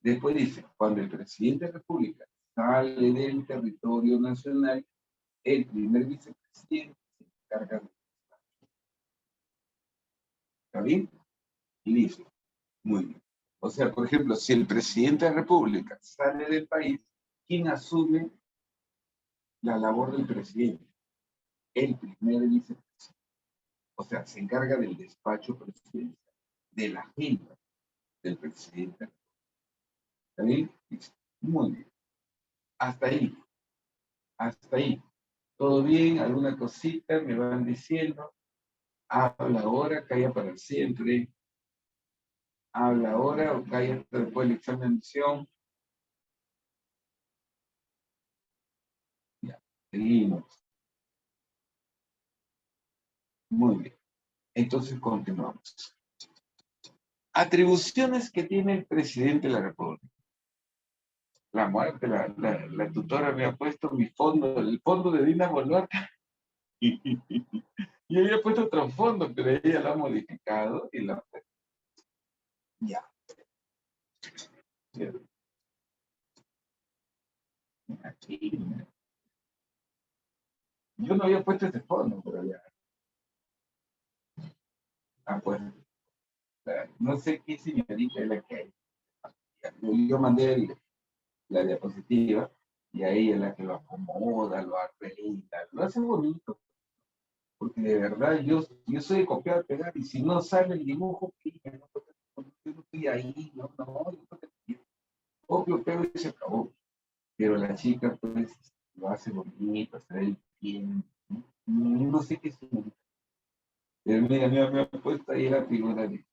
Después dice, cuando el presidente de la República sale del territorio nacional, el primer vicepresidente se encarga de... ¿Está bien? Listo. Muy bien. O sea, por ejemplo, si el presidente de la República sale del país, ¿quién asume la labor del presidente? El primer vicepresidente. O sea, se encarga del despacho presidencial, de la agenda del presidente. ¿Está bien? Muy bien. Hasta ahí. Hasta ahí. ¿Todo bien? ¿Alguna cosita? Me van diciendo. Habla ahora, calla para siempre. Habla ahora o calla hasta después del examen de admisión. Ya, seguimos. Muy bien. Entonces continuamos. Atribuciones que tiene el presidente de la República. La muerte, la tutora me ha puesto mi fondo, el fondo de Dina Boluarte. Y había puesto otro fondo, pero ella lo ha modificado y lo... Ya. Aquí. Yo no había puesto ese fondo, pero ya. Ah, pues, no sé qué señorita es la que hay. Yo mandé la diapositiva y ahí es la que lo acomoda, lo arregla, lo hace bonito. Porque de verdad yo soy de copiar, pegar, y si no sale el dibujo, yo no estoy ahí, no, yo copio, pego y se acabó. Pero la chica, pues, lo hace bonito, se ve bien, no sé qué es. Pero mira, me ha puesto ahí la figura de...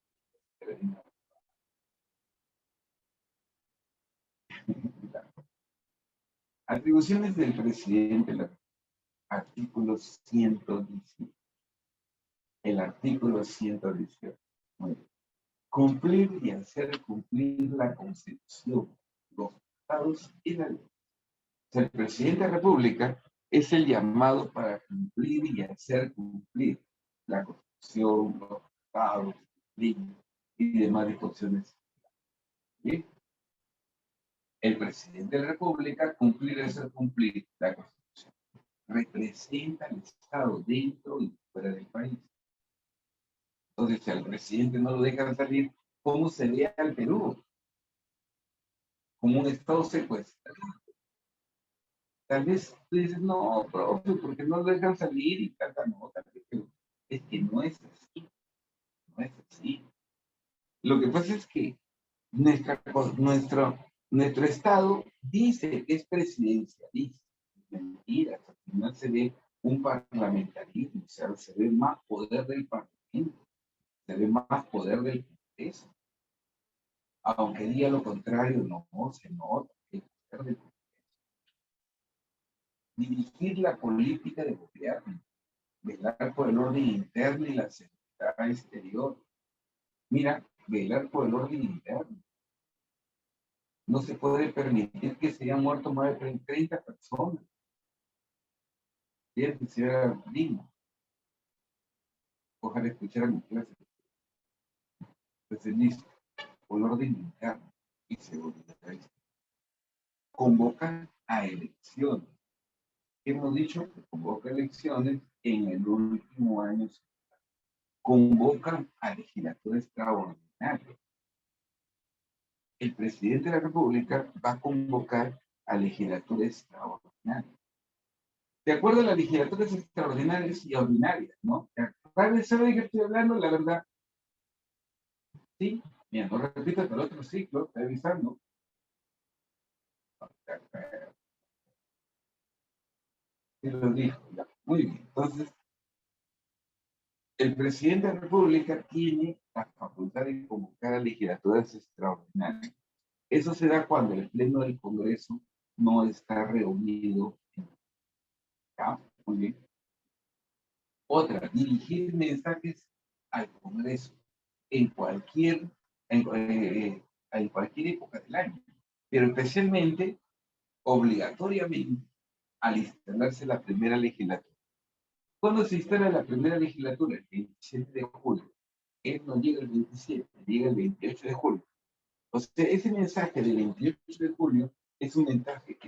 Atribuciones del presidente, artículo 117. El artículo 118. Cumplir y hacer cumplir la Constitución, los estados y la ley. El presidente de la República es el llamado para cumplir y hacer cumplir la Constitución, los estados, leyes y demás disposiciones. ¿Sí? El presidente de la República cumplir y hacer cumplir la Constitución. Representa al Estado dentro y fuera del país. Entonces, si al presidente no lo dejan salir, ¿cómo se ve al Perú? Como un Estado secuestrado. Tal vez tú dices, no, profe, porque no lo dejan salir y tanta nota. Es que no es así, no es así. Lo que pasa es que nuestro Estado dice que es presidencialista. Mentiras, al final se ve un parlamentarismo, o sea, se ve más poder del Parlamento, se ve más poder del Congreso. Aunque diga lo contrario, no, se nota el poder del Congreso. Dirigir la política de gobierno, velar por el orden interno y la seguridad exterior. Mira, velar por el orden interno. No se puede permitir que se hayan muerto más de 30 personas. Tiene que ser digno. Ojalá escuchar a mi clase. Entonces, listo. Por orden interno y seguridad exterior. Convocan a elecciones. Hemos dicho que convoca elecciones en el último año. Convocan a legislatura extraordinaria. El presidente de la República va a convocar a legislatura extraordinaria. De acuerdo a las legislaturas extraordinarias y ordinarias, ¿no? ¿Sabe de qué estoy hablando? La verdad. Sí, mira, no repito hasta el otro ciclo, estoy avisando. Sí lo dijo, ya. Muy bien. Entonces, el presidente de la República tiene la facultad de convocar a legislaturas extraordinarias. Eso se da cuando el Pleno del Congreso no está reunido. ¿Ya? Muy bien. Otra, dirigir mensajes al Congreso en en cualquier época del año, pero especialmente, obligatoriamente, al instalarse la primera legislatura. ¿Cuándo se instala la primera legislatura? El 27 de julio. Él no llega el 27, llega el 28 de julio. O sea, ese mensaje del 28 de julio es un mensaje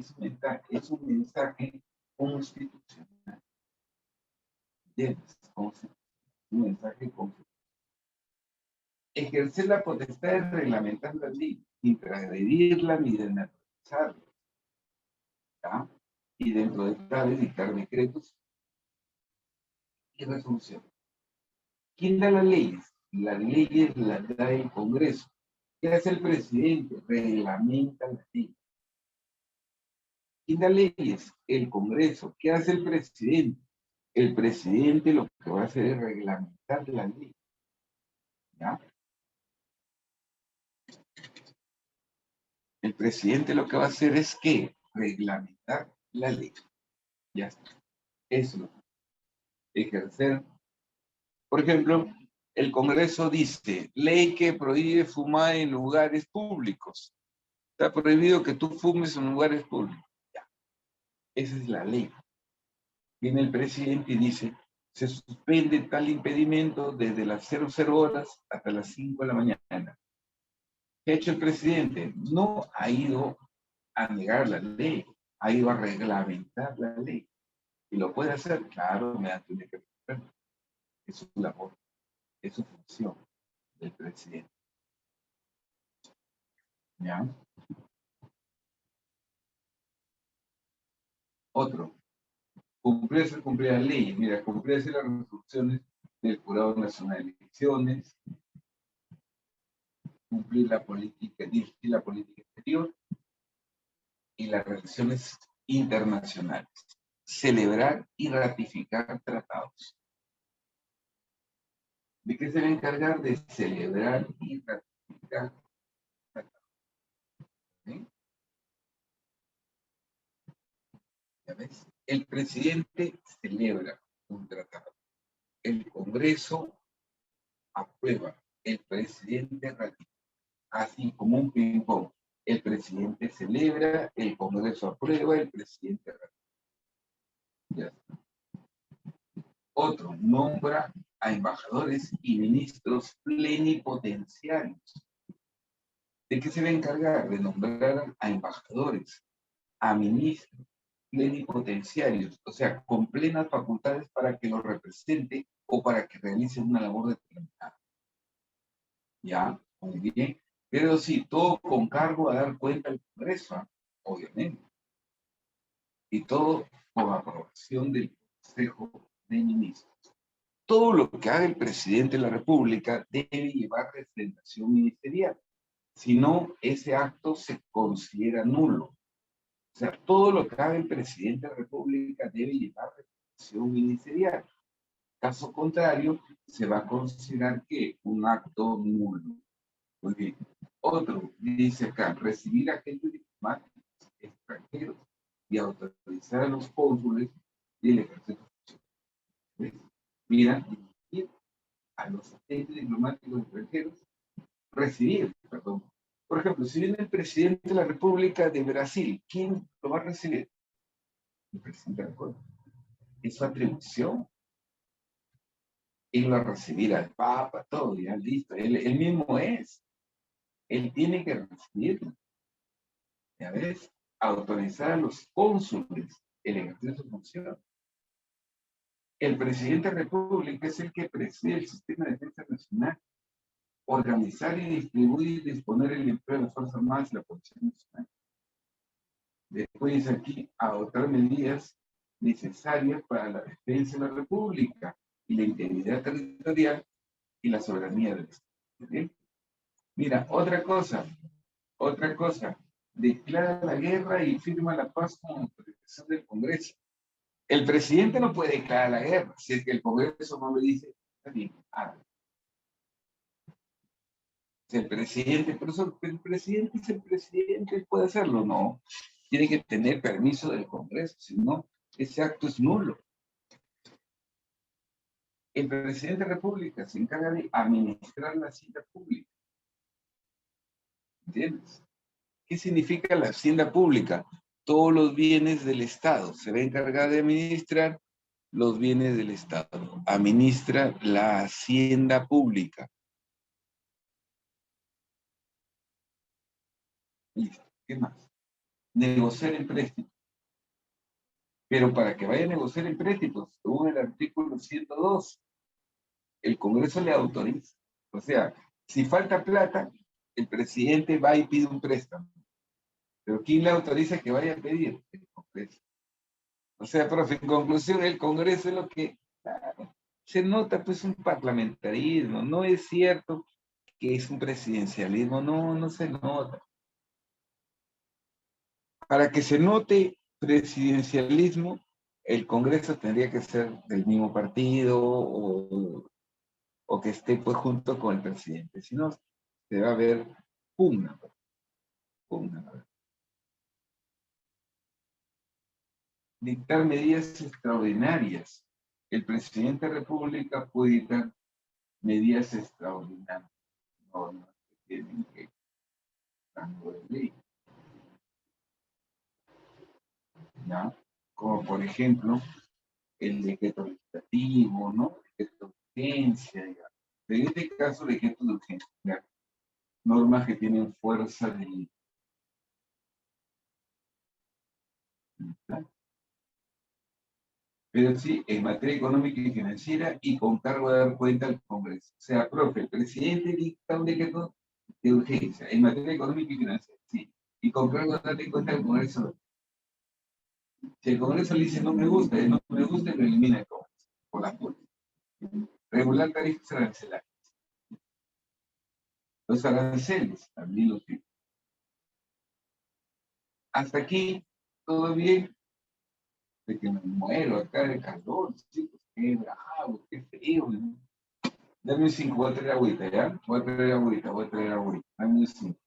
constitucional. ¿Entiendes? Un mensaje constitucional. Ejercer la potestad de reglamentar la ley, sin transgredirla ni de naturalizarla. ¿Ya? Y dentro de tal dictar decretos y resoluciones. ¿Quién da las leyes? Las leyes las da el Congreso. ¿Qué hace el presidente? Reglamenta las leyes. ¿Quién da leyes? El Congreso. ¿Qué hace el presidente? El presidente lo que va a hacer es reglamentar la ley. ¿Ya? El presidente lo que va a hacer es que reglamentar la ley. Ya está. Eso. Ejercer. Por ejemplo, el Congreso dice, ley que prohíbe fumar en lugares públicos. Está prohibido que tú fumes en lugares públicos. Ya, esa es la ley. Viene el presidente y dice, se suspende tal impedimento desde las 00 horas hasta las 5 de la mañana. ¿Qué ha hecho el presidente? No ha ido a negar la ley, ha ido a reglamentar la ley. Y lo puede hacer, claro, mediante un decreto. Es su labor, es su función del presidente. ¿Ya? Otro, cumplir las leyes. Mira, cumplirse las resoluciones del Jurado Nacional de Elecciones, cumplir la política, dirigir la política exterior y las relaciones internacionales. Celebrar y ratificar tratados. ¿De qué se va a encargar? De celebrar y ratificar tratados. ¿Sí? ¿Ya ves? El presidente celebra un tratado. El Congreso aprueba. El presidente ratifica. Así como un ping-pong. El presidente celebra, el Congreso aprueba, el presidente ratifica. Ya. Otro, nombra a embajadores y ministros plenipotenciarios. ¿De qué se va a encargar? De nombrar a embajadores, a ministros plenipotenciarios, o sea, con plenas facultades para que los represente o para que realicen una labor determinada. ¿Ya? Muy bien. Pero sí, todo con cargo a dar cuenta al Congreso, obviamente. Y todo con aprobación del Consejo de Ministros. Todo lo que haga el presidente de la República debe llevar representación ministerial. Si no, ese acto se considera nulo. O sea, todo lo que haga el presidente de la República debe llevar representación ministerial. Caso contrario, se va a considerar que un acto nulo. Muy bien. Otro, dice acá, recibir a agentes diplomáticos extranjeros y autorizar a los cónsules y el ejercicio. Mira, dirigir a los agentes diplomáticos extranjeros, recibir, perdón. Por ejemplo, si viene el presidente de la República de Brasil, ¿quién lo va a recibir? El presidente de la República. Es su atribución. Él va a recibir al Papa, todo, ya listo. Él mismo es. Él tiene que recibirlo. Ya ves, autorizar a los cónsules el ejercicio de su función. El presidente de la República es el que preside el sistema de defensa nacional, organizar y distribuir y disponer el empleo de las Fuerzas Armadas y la Policía Nacional. Después aquí, adoptar medidas necesarias para la defensa de la República y la integridad territorial y la soberanía del Estado. ¿Sí? Mira, otra cosa, declara la guerra y firma la paz con autorización del Congreso. El presidente no puede declarar la guerra si es que el Congreso no le dice, está bien, hágalo. El presidente, por eso el presidente es el presidente, él puede hacerlo, no. Tiene que tener permiso del Congreso, si no, ese acto es nulo. El presidente de la República se encarga de administrar la hacienda pública. ¿Entiendes? ¿Qué significa la hacienda pública? Todos los bienes del Estado. Se va a encargar de administrar los bienes del Estado. Administra la hacienda pública. Listo. ¿Qué más? Negociar empréstitos. Pero para que vaya a negociar empréstitos, según el artículo 102, el Congreso le autoriza. O sea, si falta plata, el presidente va y pide un préstamo. Pero ¿quién le autoriza que vaya a pedir? El Congreso. O sea, profe, en conclusión, el Congreso es lo que se nota, pues, un parlamentarismo. No es cierto que es un presidencialismo, no, no se nota. Para que se note presidencialismo, el Congreso tendría que ser del mismo partido o que esté pues junto con el presidente. Si no, se va a ver pugna. Pugna. Dictar medidas extraordinarias. El presidente de la República puede dictar medidas extraordinarias, normas que tienen que rango de ley, ¿ya? Como por ejemplo, el decreto legislativo, ¿no? Decreto de urgencia, digamos. En este caso, decreto de urgencia, ¿ya? Normas que tienen fuerza de ley, ¿ya? Pero sí, en materia económica y financiera y con cargo de dar cuenta al Congreso. O sea, profe, el presidente dicta un decreto de urgencia en materia económica y financiera, sí. Y con cargo de darle cuenta al Congreso. Si el Congreso le dice no me gusta, no me gusta, lo elimina el Congreso, por la fuerza. Regular tarifas arancelarias. Los aranceles, también los tiene. Hasta aquí, todo bien, de que me muero acá de calor, chicos, qué bravo, qué feo, ¿no? Dame un 5, voy a traer agüita, ¿ya? Voy a traer agüita, voy a traer agüita. Dame un 5.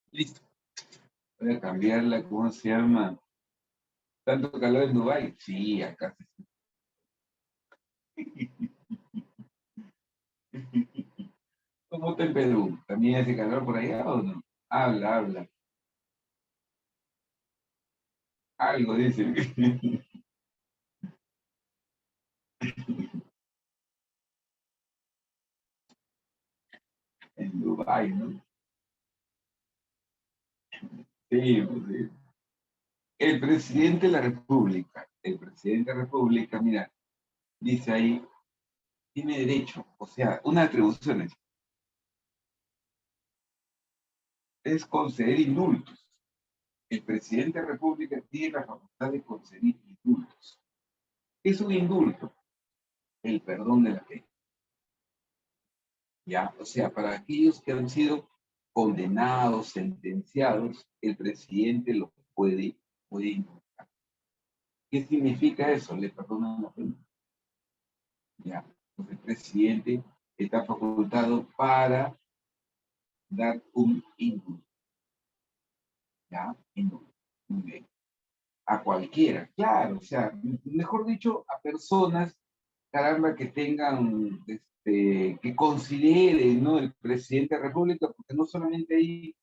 Listo. Voy a cambiarla, ¿cómo se llama? ¿Tanto calor en Dubái? Sí, acá sí. ¿Cómo está en Perú? ¿También hace calor por allá o no? Habla, habla. Algo dice. En Dubái, ¿no? Sí, pues, sí. El presidente de la República, mira, dice ahí, tiene derecho, o sea, una atribución es conceder indultos. El presidente de la República tiene la facultad de conceder indultos. ¿Qué es un indulto? El perdón de la pena. ¿Ya? O sea, para aquellos que han sido condenados, sentenciados, el presidente lo puede indultar. ¿Qué significa eso? Le perdonan la pena. ¿Ya? Entonces, el presidente está facultado para dar un indulto. ¿Ya? Indulto. Muy bien. A cualquiera, claro, o sea, mejor dicho, a personas, caramba, que tengan, que consideren, ¿no? El presidente de la República, porque no solamente hay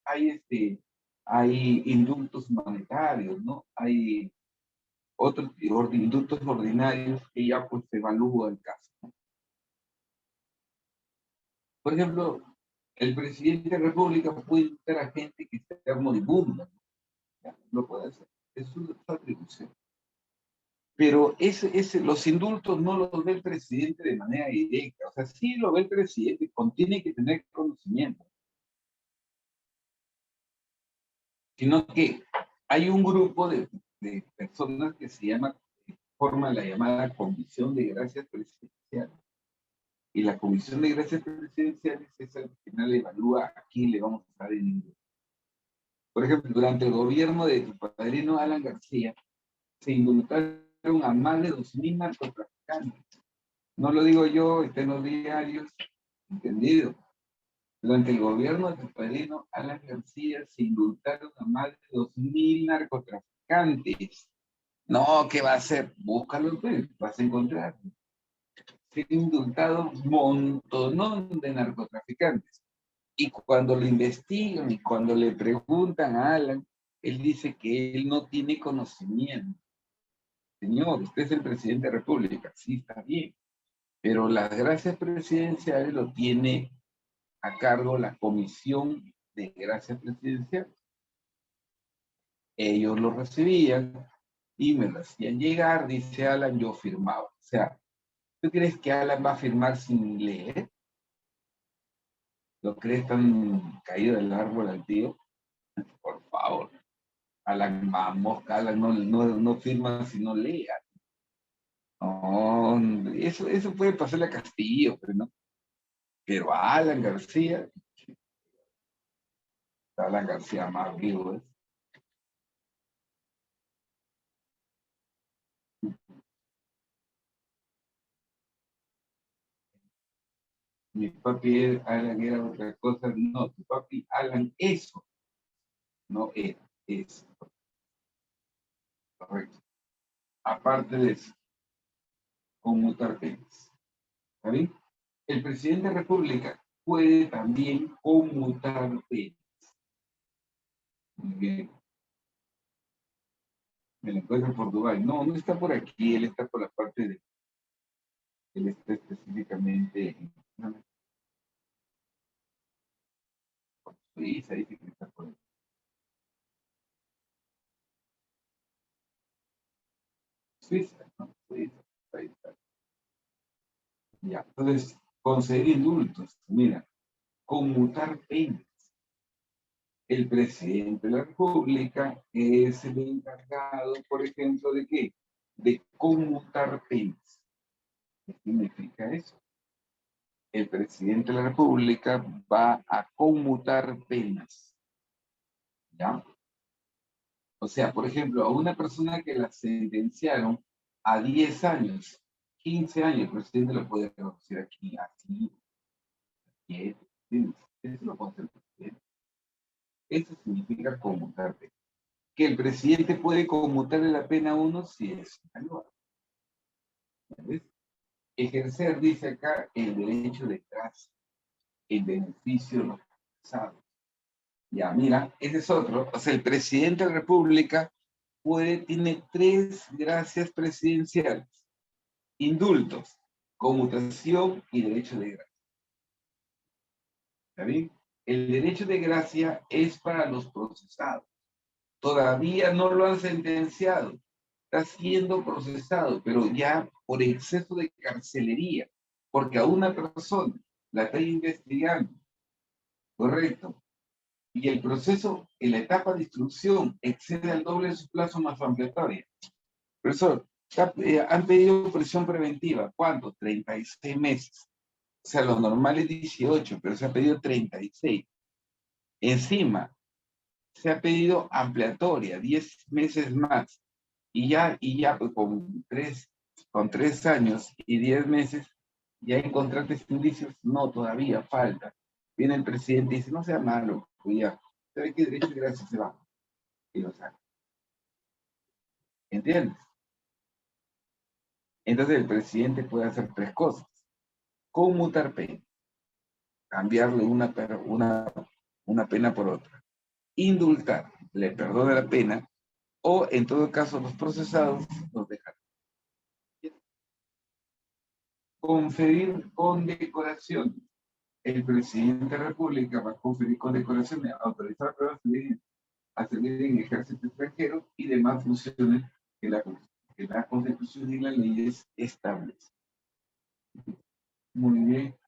indultos monetarios, ¿no? Hay otros indultos ordinarios que ya pues se evalúa el caso. Por ejemplo, el presidente de la República puede indultar a gente que está moribunda, ¿no? Ya, lo puede hacer, es su atribución. Pero los indultos no los ve el presidente de manera directa. O sea, sí lo ve el presidente, tiene que tener conocimiento. Sino que hay un grupo de personas que forman la llamada Comisión de Gracias Presidenciales. Y la Comisión de Gracias Presidenciales es el que al final evalúa a quién le vamos a dar el indulto. Por ejemplo, durante el gobierno de tu padrino Alan García, se indultaron a más de 2.000 narcotraficantes. No lo digo yo, está en los diarios, entendido. Durante el gobierno de tu padrino Alan García se indultaron a más de 2.000 narcotraficantes. No, ¿qué va a hacer? Búscalo, pues, vas a encontrar. Se han indultado un montón de narcotraficantes. Y cuando lo investigan y cuando le preguntan a Alan, él dice que él no tiene conocimiento señor, usted es el presidente de la República, sí, está bien, pero las gracias presidenciales lo tiene a cargo la Comisión de Gracias Presidenciales. Ellos lo recibían y me lo hacían llegar, dice Alan, yo firmaba. O sea, ¿tú crees que Alan va a firmar sin leer? ¿Lo crees tan caído del árbol al tío? Por favor. Alan, vamos, Alan no firma si no lea. No, eso puede pasarle a Castillo, pero no. Pero a Alan García más vivo, ¿eh? Mi papi Alan era otra cosa, no, tu papi Alan eso, no era, es correcto. Aparte de eso, conmutar penas. ¿Está bien? El presidente de la República puede también conmutar penas. Muy bien. Me lo encuentro en Portugal. No, no está por aquí, él está por la parte de, él está específicamente en Suiza, dice que está por Suiza, ¿no? Suiza, ahí está. Ya, entonces, conceder indultos, mira, conmutar penas. El presidente de la República es el encargado, por ejemplo, ¿de qué? De conmutar penas. ¿Qué significa eso? El presidente de la República va a conmutar penas, ¿ya? O sea, por ejemplo, a una persona que la sentenciaron a 10 años, 15 años, el presidente lo puede reducir aquí, aquí, 7, eso lo puede hacer el presidente. Eso significa conmutar penas. Que el presidente puede conmutarle la pena a uno si es mayor. ¿Ves? Ejercer, dice acá, el derecho de gracia, el beneficio de los procesados. Ya, mira, ese es otro. O sea, el presidente de la República tiene 3 gracias presidenciales: indultos, conmutación y derecho de gracia. ¿Está bien? El derecho de gracia es para los procesados. Todavía no lo han sentenciado. Está siendo procesado, pero ya por exceso de carcelería, porque a una persona la está investigando, correcto, y el proceso en la etapa de instrucción excede al doble de su plazo más ampliatoria. Profesor, han pedido prisión preventiva, ¿cuánto? 36 meses. O sea, lo normal es 18, pero se ha pedido 36. Encima, se ha pedido ampliatoria, 10 meses más. Y ya pues, con tres años y 10 meses, ya encontraste indicios, no, todavía falta. Viene el presidente y dice, no sea malo, pues ya, ¿sabe qué derecho de gracia se va? Y lo saca. ¿Entiendes? Entonces el presidente puede hacer 3 cosas. Conmutar pena, cambiarle una pena por otra. Indultar, le perdona la pena, o en todo caso los procesados los dejan. Conferir condecoración. El presidente de la República va a conferir condecoraciones, autorizar pruebas a servir en ejército extranjero y demás funciones que la Constitución y las leyes establecen. Muy bien.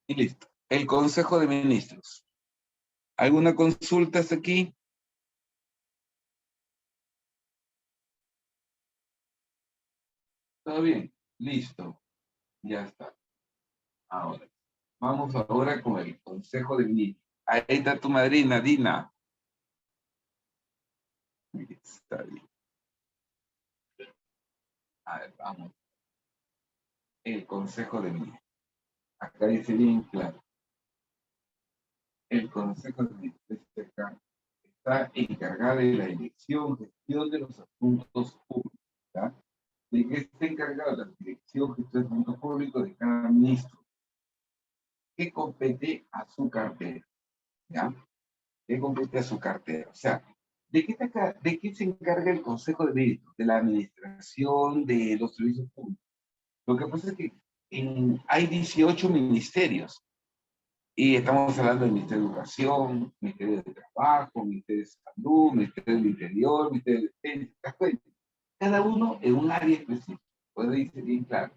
Y listo. El Consejo de Ministros. ¿Alguna consulta hasta aquí? ¿Todo bien? Listo. Ya está. Ahora. Vamos ahora con el Consejo de Ministros. Ahí está tu madrina, Dina. Está bien. A ver, vamos. El Consejo de Ministros. Acá dice bien claro. El Consejo de Ministros está encargado de la elección, gestión de los asuntos públicos. ¿Ya? ¿De qué está encargado la dirección, gestión de asuntos públicos de cada ministro? ¿Qué compete a su cartera? ¿Ya? ¿Qué compete a su cartera? O sea, ¿De qué se encarga el Consejo de Méritos? De la administración de los servicios públicos. Lo que pasa es que hay 18 ministerios. Y estamos hablando del Ministerio de Educación, Ministerio de Trabajo, Ministerio de Salud, Ministerio del Interior, Ministerio de Defensa. ¿Te das cuenta? Cada uno en un área específica. Pues dice bien claro.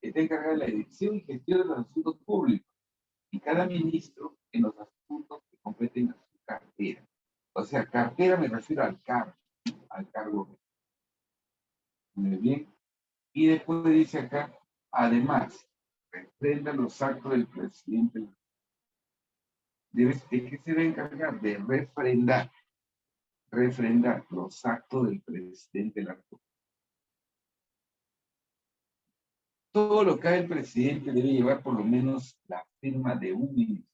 Está encargado de la dirección y gestión de los asuntos públicos. Y cada ministro en los asuntos que competen a su cartera. O sea, cartera me refiero al cargo. Muy bien. Y después dice acá, además, refrenda los actos del presidente. ¿De qué se debe encargar? De refrendar los actos del presidente de la República. Todo lo que haga el presidente debe llevar por lo menos la firma de un ministro.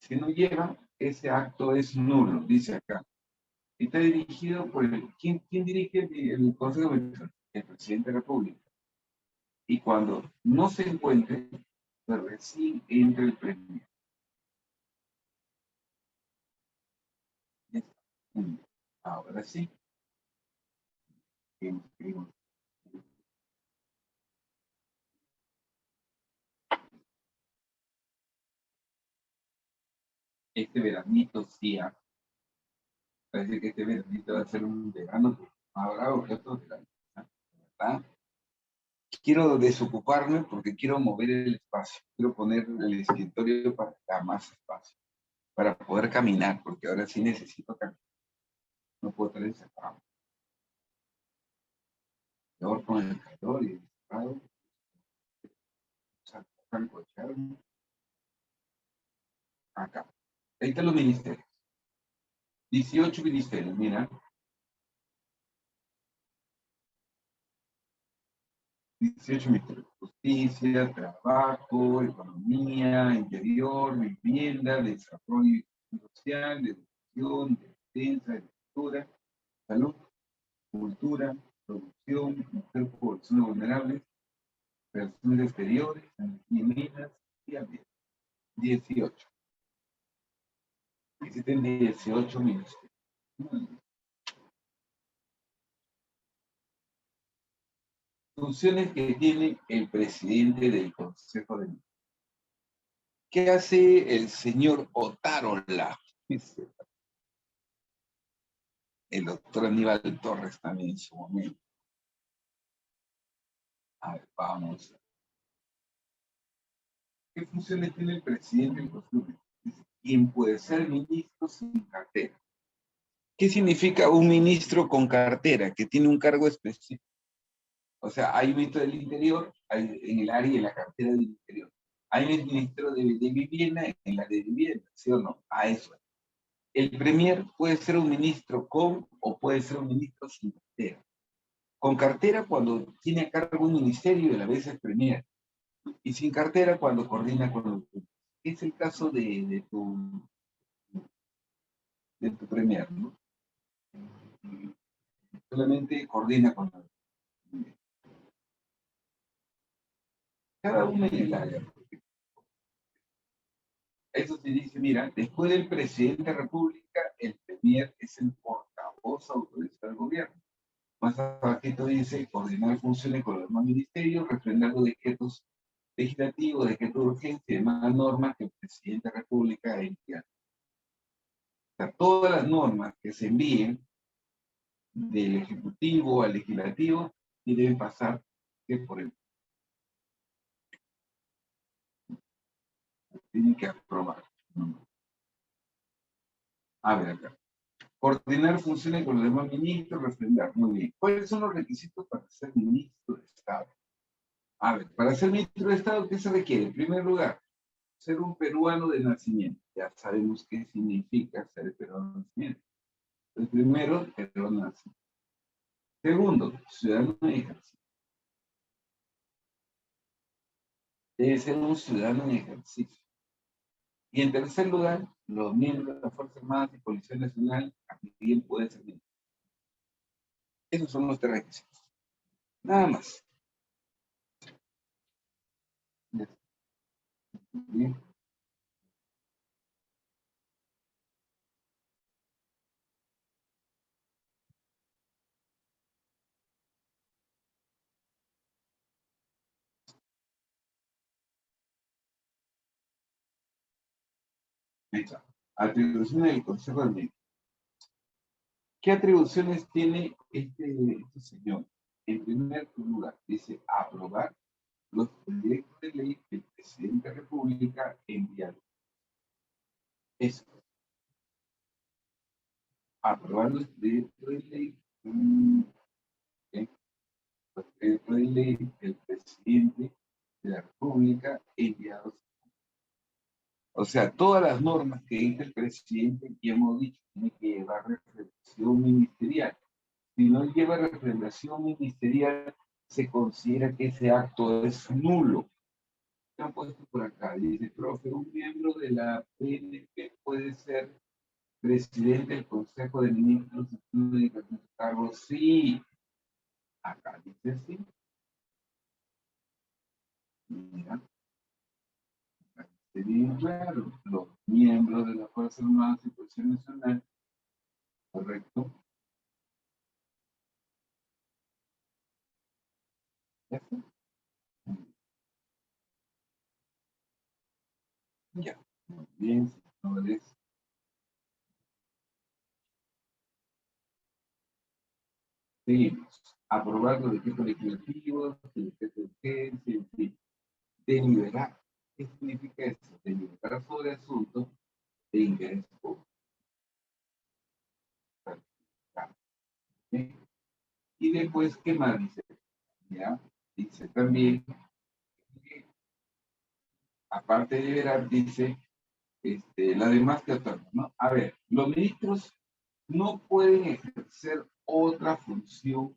Si no lleva, ese acto es nulo, dice acá. Está dirigido por ¿quién dirige el Consejo de Ministros? El presidente de la República. Y cuando no se encuentre, pues recién entra el premier. Ahora sí. Este veranito sí, parece que este veranito va a ser un verano más bravo que otros veranos, ¿verdad? Quiero desocuparme porque quiero mover el espacio. Quiero poner el escritorio para que haya más espacio, para poder caminar, porque ahora sí necesito caminar. No puedo estar encerrado. Peor con el calor y el estado. Acá. Ahí están los ministerios. 18 ministerios, mira. 18 ministerios. Justicia, trabajo, economía, interior, vivienda, desarrollo social, educación, defensa, agricultura, salud, cultura, producción, mujer, poblaciones vulnerables, personas exteriores, energía y minas y ambiente. 18. Existen 18 ministerios. Funciones que tiene el presidente del Consejo de Ministros. ¿Qué hace el señor Otárola? El doctor Aníbal Torres también en su momento. A ver, vamos. ¿Qué funciones tiene el presidente del Consejo de Ministros? ¿Quién puede ser ministro sin cartera? ¿Qué significa un ministro con cartera? Que tiene un cargo específico. O sea, hay un ministro del Interior en el área y en la cartera del Interior. Hay un ministro de Vivienda en la de Vivienda, ¿sí o no? A eso. El premier puede ser un ministro con o puede ser un ministro sin cartera. Con cartera cuando tiene a cargo un ministerio y a la vez es premier. Y sin cartera cuando coordina con los... Es el caso de tu premier, ¿no? Solamente coordina con los... Cada uno en el área. Eso se dice, mira, después del presidente de la República, el premier es el portavoz autorizado del gobierno. Más abajito dice, coordinar funciones con los demás ministerios, refrendar los decretos legislativos, decretos de urgencia y demás normas que el presidente de la República ha enviado. O sea, todas las normas que se envíen del Ejecutivo al Legislativo y deben pasar por el... Tienen que aprobar. A ver acá. Coordinar funciones con los demás ministros, refrendar. Muy bien. ¿Cuáles son los requisitos para ser ministro de Estado? A ver, para ser ministro de Estado, ¿qué se requiere? En primer lugar, ser un peruano de nacimiento. Ya sabemos qué significa ser peruano de nacimiento. El primero, peruano de nacimiento. Segundo, ciudadano de ejercicio. Debe ser un ciudadano en ejercicio. Y en tercer lugar, los miembros de las Fuerzas Armadas y Policía Nacional también pueden ser ministros. Esos son los tres requisitos. Nada más. Bien. Ahí está. Atribuciones del Consejo de Ministros. ¿Qué atribuciones tiene este señor? En primer lugar, dice aprobar los proyectos de ley que el presidente de la República envía. Eso, aprobar los proyectos de ley, ¿eh? Los proyectos de ley del presidente de la República enviados. O sea, todas las normas que dice el presidente, ya hemos dicho, tiene que llevar representación ministerial. Si no lleva representación ministerial, se considera que ese acto es nulo. ¿Qué han puesto por acá? Dice, profe, un miembro de la PNP puede ser presidente del Consejo de Ministros y de cargos. Sí, acá dice sí. Mira, acá dice bien claro, los miembros de la Fuerza Armada y Policía Nacional, correcto. Ya está. Ya, muy bien, señores. Seguimos. Aprobar los decretos legislativos, el decreto de urgencia, en fin. Deliberar. ¿Qué significa eso? Deliberar sobre asuntos de interés público. ¿Sí? Y después, ¿qué más dice? ¿Ya? Dice también que, aparte de deliberar, dice la demás que otorga, ¿no? A ver, los ministros no pueden ejercer otra función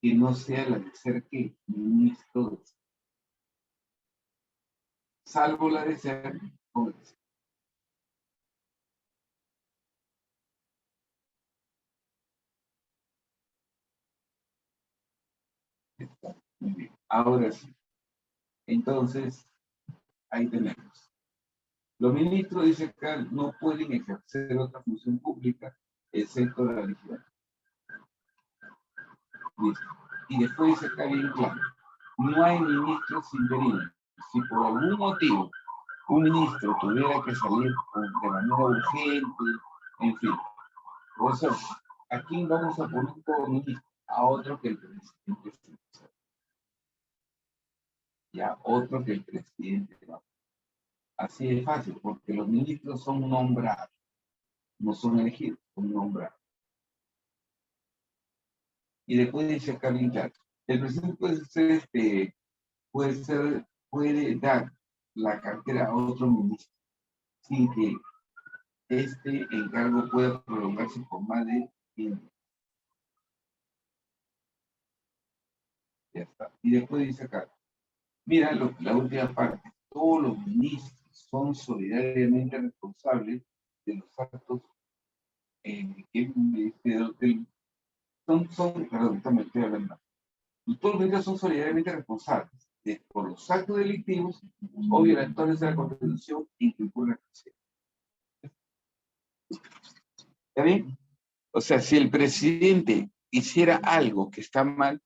que no sea la de ser que ministros, salvo la de ser congresistas. Muy bien. Ahora sí. Entonces, ahí tenemos. Los ministros, dice acá, no pueden ejercer otra función pública excepto la legislativa. Listo. Y después dice acá bien claro, no hay ministros interinos. Si por algún motivo un ministro tuviera que salir de manera urgente, en fin. Por eso, aquí vamos a poner como ministro a otro que el presidente. Ya, otro que el presidente. Así de fácil, porque los ministros son nombrados, no son elegidos, son nombrados. Y después dice acá bien claro, el presidente puede dar la cartera a otro ministro sin que este encargo pueda prolongarse por más de 100 días. Ya está. Y después dice acá, mira la última parte, todos los ministros son solidariamente responsables de los actos que perdón, estoy hablando. Y todos los ministros son solidariamente responsables por los actos delictivos o violadores de la Constitución y que incurren en la. ¿Está bien? O sea, si el presidente hiciera algo que está mal,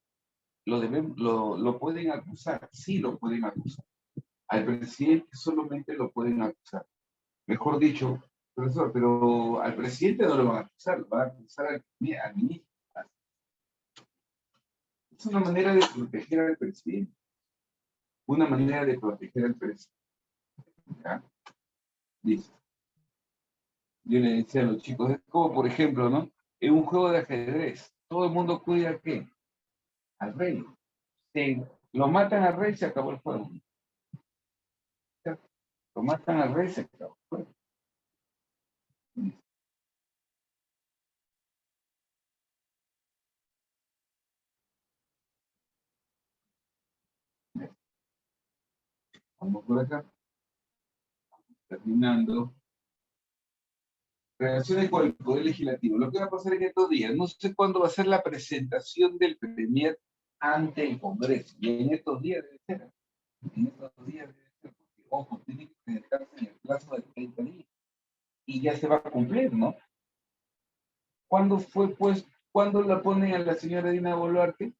lo pueden acusar. Sí, lo pueden acusar. Al presidente solamente lo pueden acusar. Mejor dicho, profesor, pero al presidente no lo van a acusar, lo van a acusar al ministro. Es una manera de proteger al presidente. Una manera de proteger al presidente. ¿Ya? Listo. Yo le decía a los chicos, es como por ejemplo, ¿no? En un juego de ajedrez, todo el mundo cuida a qué? Al rey. Si lo matan al rey, se acabó el juego. Lo matan al rey, se acabó el juego. Vamos por acá. Terminando. Relaciones con el Poder Legislativo. Lo que va a pasar en estos días, no sé cuándo va a ser la presentación del Premier ante el Congreso. Y en estos días debe ser. En estos días debe ser, porque, ojo, tiene que presentarse en el plazo de 30 días. Y ya se va a cumplir, ¿no? ¿Cuándo fue, pues, cuándo la ponen a la señora Dina Boluarte?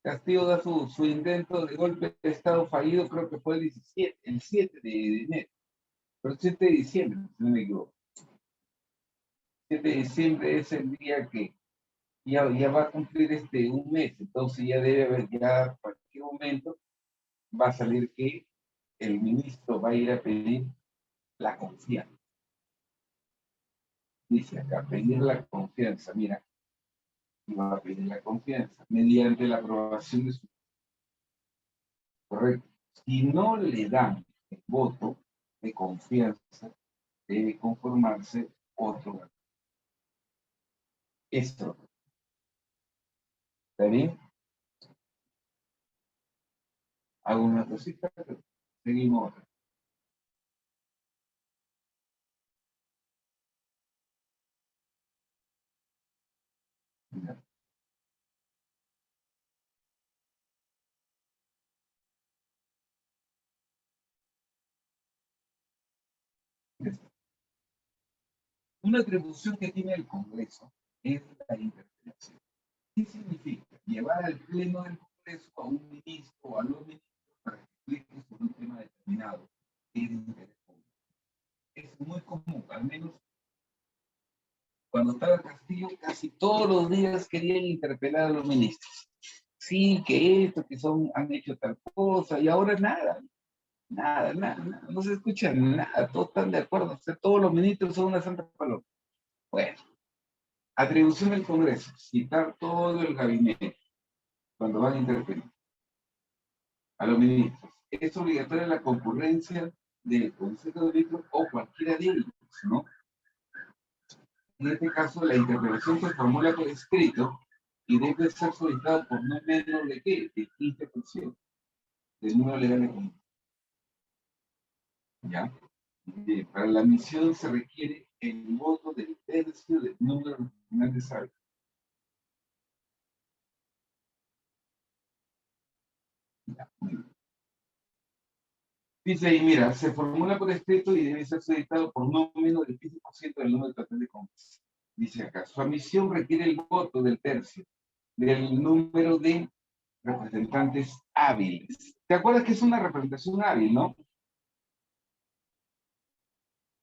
Castillo da su intento de golpe de Estado fallido, creo que fue el 7 de enero. Pero 7 de diciembre, si no me equivoco. 7 de diciembre es el día que ya va a cumplir un mes, entonces ya debe haber, ya a cualquier momento va a salir que el ministro va a ir a pedir la confianza. Dice acá, pedir la confianza, mira, y va a pedir la confianza mediante la aprobación de su... Correcto. Si no le dan el voto de confianza, debe conformarse otro. Esto, ¿está bien? Hago una cosita, seguimos. Mira, esto. Una atribución que tiene el Congreso es la interpelación. ¿Qué significa? Llevar al Pleno del Congreso a un ministro o a los ministros para que explique sobre un tema determinado que es de interés público. Es muy común, al menos cuando estaba Castillo, casi todos los días querían interpelar a los ministros. Sí, que esto, que han hecho tal cosa, y ahora nada, nada, no se escucha nada, todos están de acuerdo, o sea, todos los ministros son una santa paloma. Bueno, atribución del Congreso, citar todo el gabinete cuando van a interpelar a los ministros. Es obligatoria la concurrencia del Consejo de Ministros o cualquiera de ellos, ¿no? En este caso, la interpelación se formula por escrito y debe ser solicitada por no menos de qué, de 15% del número legal de comunidad. ¿Ya? Para la misión se requiere el voto del tercio del número nacional de sabios. Dice ahí, mira, se formula por escrito y debe ser solicitado por no menos del 15% del número total de congresos. Dice acá, su admisión requiere el voto del tercio del número de representantes hábiles. ¿Te acuerdas que es una representación hábil, no?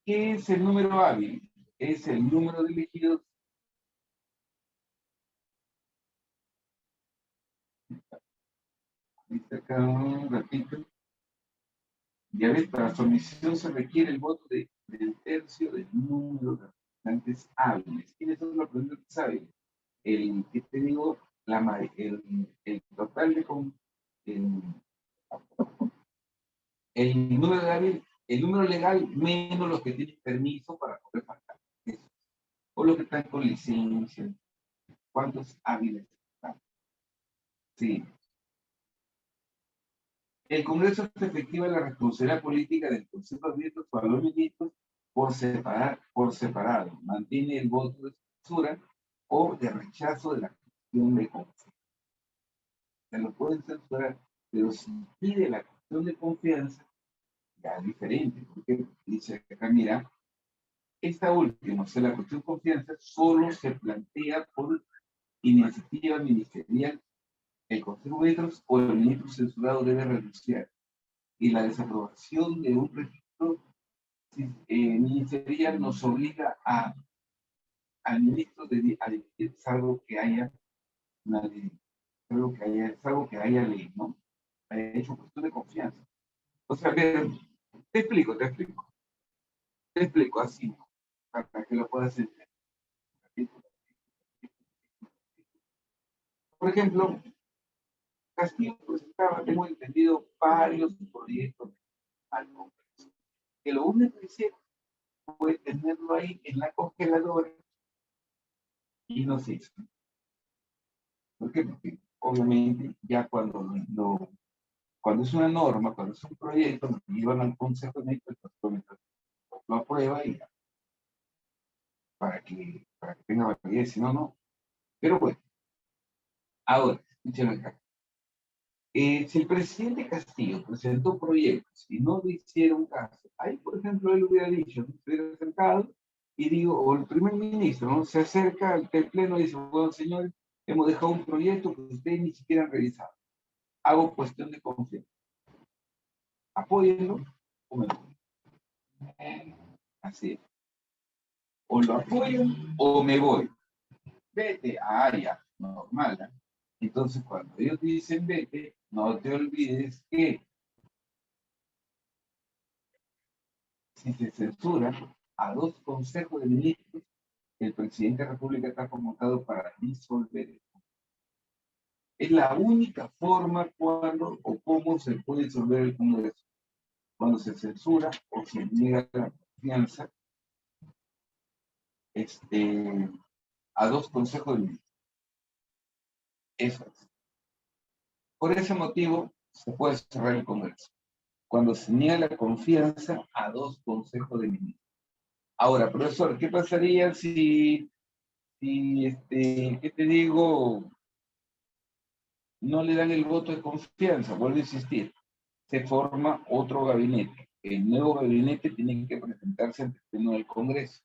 ¿Qué es el número hábil? Es el número de elegidos. Dice acá un ratito. Ya ves, para su admisión se requiere el voto del tercio del número de representantes hábiles. ¿Quiénes son los representantes hábiles? ¿Qué te digo? El total de... El, el número hábil, el número legal menos los que tienen permiso para poder faltar. Eso. O los que están con licencia. ¿Cuántos hábiles están? Sí. El Congreso efectiva la responsabilidad política del Consejo de Ministros para los ministros por separado. Mantiene el voto de censura o de rechazo de la cuestión de confianza. Se lo pueden censurar, pero si pide la cuestión de confianza, ya es diferente. Porque dice acá, mira, esta última, o sea, la cuestión de confianza, solo se plantea por iniciativa ministerial. El Consejo de Ministros o el ministro censurado debe renunciar. Y la desaprobación de un registro ministerial nos obliga al ministro a dimitir, salvo que haya una ley, salvo que haya ley, ¿no? Haya hecho cuestión de confianza. O sea, te explico así, para que lo puedas entender. Por ejemplo, Castillo presentaba, tengo entendido, varios proyectos al Congreso, que lo único que hicieron fue tenerlo ahí en la congeladora y no se hizo. ¿Por qué? Porque obviamente ya cuando es una norma, cuando es un proyecto, lo llevan al Consejo de Ministros, el Consejo de Ministros lo aprueba y ya, para que tenga validez, si no, no. Pero bueno, ahora, escúchame acá. Si el presidente Castillo presentó proyectos y no le hicieron caso, ahí, por ejemplo, él hubiera dicho, ¿no? Se hubiera acercado y digo, o el primer ministro, ¿no? Se acerca al pleno y dice, bueno, señores, hemos dejado un proyecto que ustedes ni siquiera han revisado. Hago cuestión de confianza. Apóyenlo o me voy. Así es. O lo apoyo o me voy. Vete, ya, normal. ¿Eh? Entonces, cuando ellos dicen vete, no te olvides que si se censura a dos consejos de ministros, el presidente de la República está convocado para disolver. Es la única forma cuando o cómo se puede disolver el Congreso. Cuando se censura o se niega la confianza a dos consejos de ministros. Eso es. Por ese motivo, se puede cerrar el Congreso. Cuando se niega la confianza a dos consejos de ministros. Ahora, profesor, ¿qué pasaría si ¿qué te digo? No le dan el voto de confianza, vuelvo a insistir. Se forma otro gabinete. El nuevo gabinete tiene que presentarse ante el Pleno del Congreso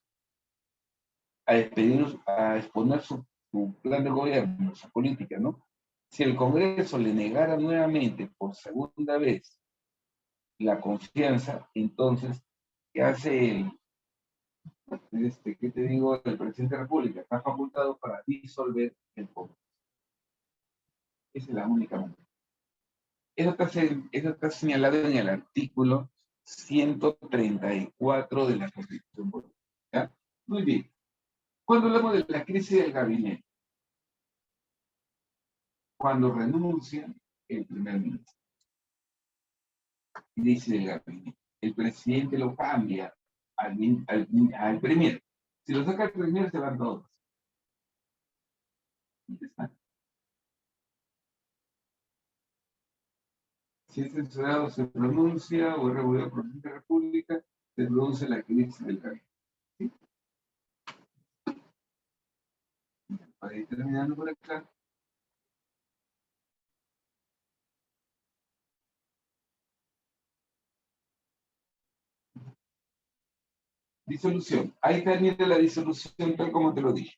a exponer su plan de gobierno, su política, ¿no? Si el Congreso le negara nuevamente por segunda vez la confianza, entonces, ¿qué hace ¿qué te digo? El presidente de la República? Está facultado para disolver el Congreso. Esa es la única manera. Eso está señalado en el artículo 134 de la Constitución boliviana. ¿Ya? Muy bien. Cuando hablamos de la crisis del gabinete, cuando renuncia el primer ministro, crisis del gabinete, el presidente lo cambia al premier. Si lo saca el premier, se van todos. Si es censurado, se pronuncia o es regulado por el presidente de la República, se produce la crisis del gabinete. ¿Sí? Para ir terminando por acá. Disolución. Ahí termina la disolución tal como te lo dije.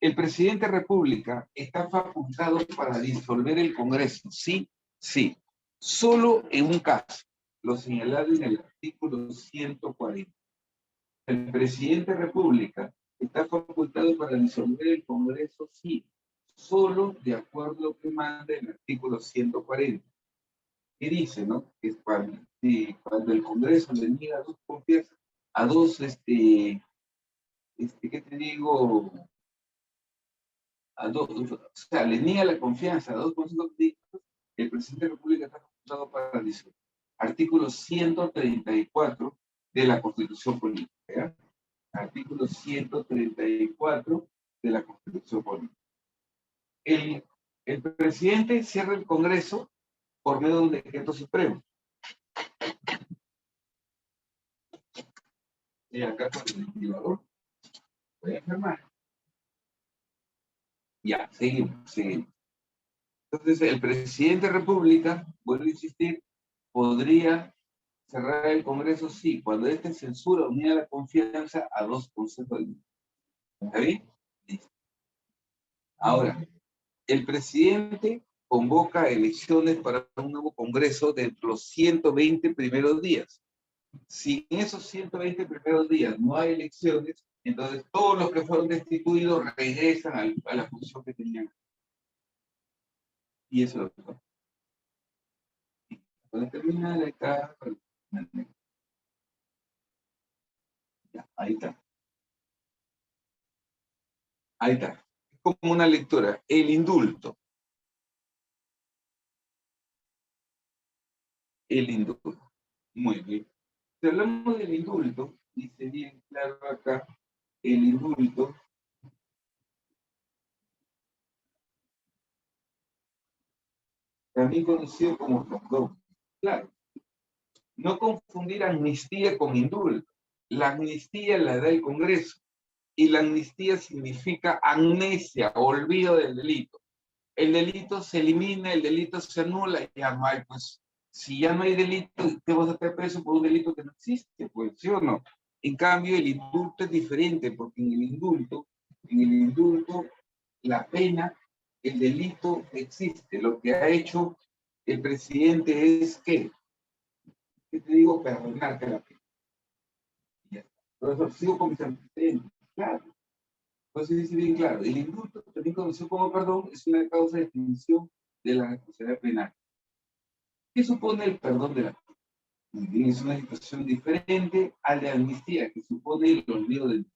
El presidente de la República está facultado para disolver el Congreso. Sí, sí. Solo en un caso, lo señalado en el artículo 140. El presidente de la República está facultado para disolver el Congreso, sí, solo de acuerdo a lo que manda el artículo 140. Que dice, ¿no? Que es cuando el Congreso le niega dos confianzas a dos, ¿qué te digo? O sea, le niega la confianza a dos consejos políticos, el presidente de la República está facultado para disolver. Artículo 134 de la Constitución Política. ¿Ya? Artículo 134 de la Constitución Política. El presidente cierra el Congreso por medio de un decreto supremo. Y acá con el ventilador voy a enfermar. Ya, seguimos. Entonces, el presidente de la República, vuelvo a insistir, podría cerrar el Congreso, sí, cuando este censura o niega la confianza a dos consejos del ministro. ¿Está bien? Listo. Ahora, el presidente convoca elecciones para un nuevo Congreso de los 120 primeros días. Si en esos 120 primeros días no hay elecciones, entonces todos los que fueron destituidos regresan a la función que tenían. Y eso es lo que pasa. Puede terminar acá. Ya, ahí está. Ahí está. Es como una lectura. El indulto. El indulto. Muy bien. Si hablamos del indulto, dice bien claro acá, el indulto también conocido como perdón. Claro, no confundir amnistía con indulto. La amnistía la da el Congreso y la amnistía significa amnesia, olvido del delito. El delito se elimina, el delito se anula, ya no hay, pues, si ya no hay delito, te vas a estar preso por un delito que no existe, pues, ¿sí o no? En cambio, el indulto es diferente, porque en el indulto, la pena, el delito existe. Lo que ha hecho el presidente es que, ¿qué te digo? Perdonarte la pena. Profesor, sigo con mis antecedentes. Claro. Entonces dice bien claro, el indulto, también conocido como perdón, es una causa de extinción de la responsabilidad penal. ¿Qué supone el perdón de la pena? Muy bien, es una situación diferente a la amnistía, que supone el olvido del...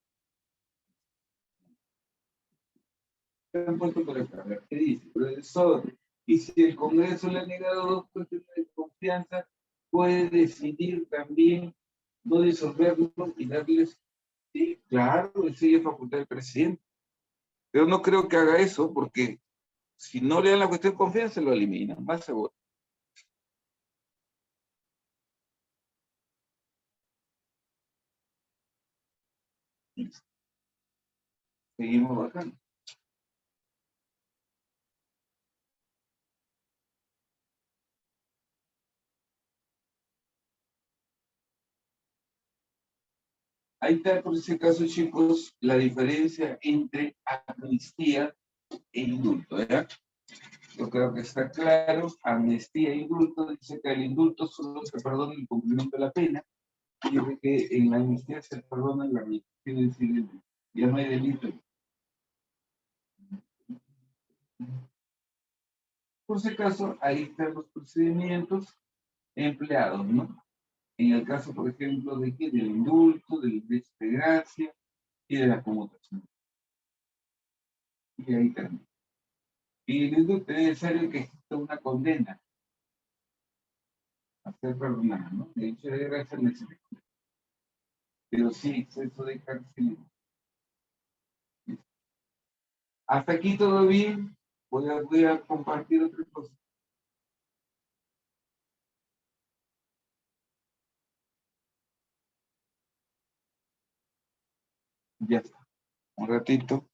Han puesto por acá, a ver, ¿qué dice? Profesor, y si el Congreso le ha negado dos cuestiones de confianza, puede decidir también no disolverlos y darles... Sí, claro, eso ya es facultad del presidente. Pero no creo que haga eso, porque si no le dan la cuestión de confianza, lo eliminan, más seguro. Seguimos bajando. Ahí está, por ese caso, chicos, la diferencia entre amnistía e indulto, ¿verdad? Yo creo que está claro, amnistía e indulto, dice que el indulto solo se perdona el cumplimiento de la pena, y dice que en la amnistía se perdona la repetición del incidente. Ya no hay delito. Por ese caso, ahí están los procedimientos empleados, ¿no? En el caso, por ejemplo, de que del indulto, del derecho de gracia y de la conmutación. Y ahí termina. Y el indulto es necesario que exista una condena a ser perdonada, ¿no? De hecho, de gracia necesario. Pero sí, exceso de cárcel. Hasta aquí todo bien. Voy a compartir otra cosa. Ya está. Un ratito.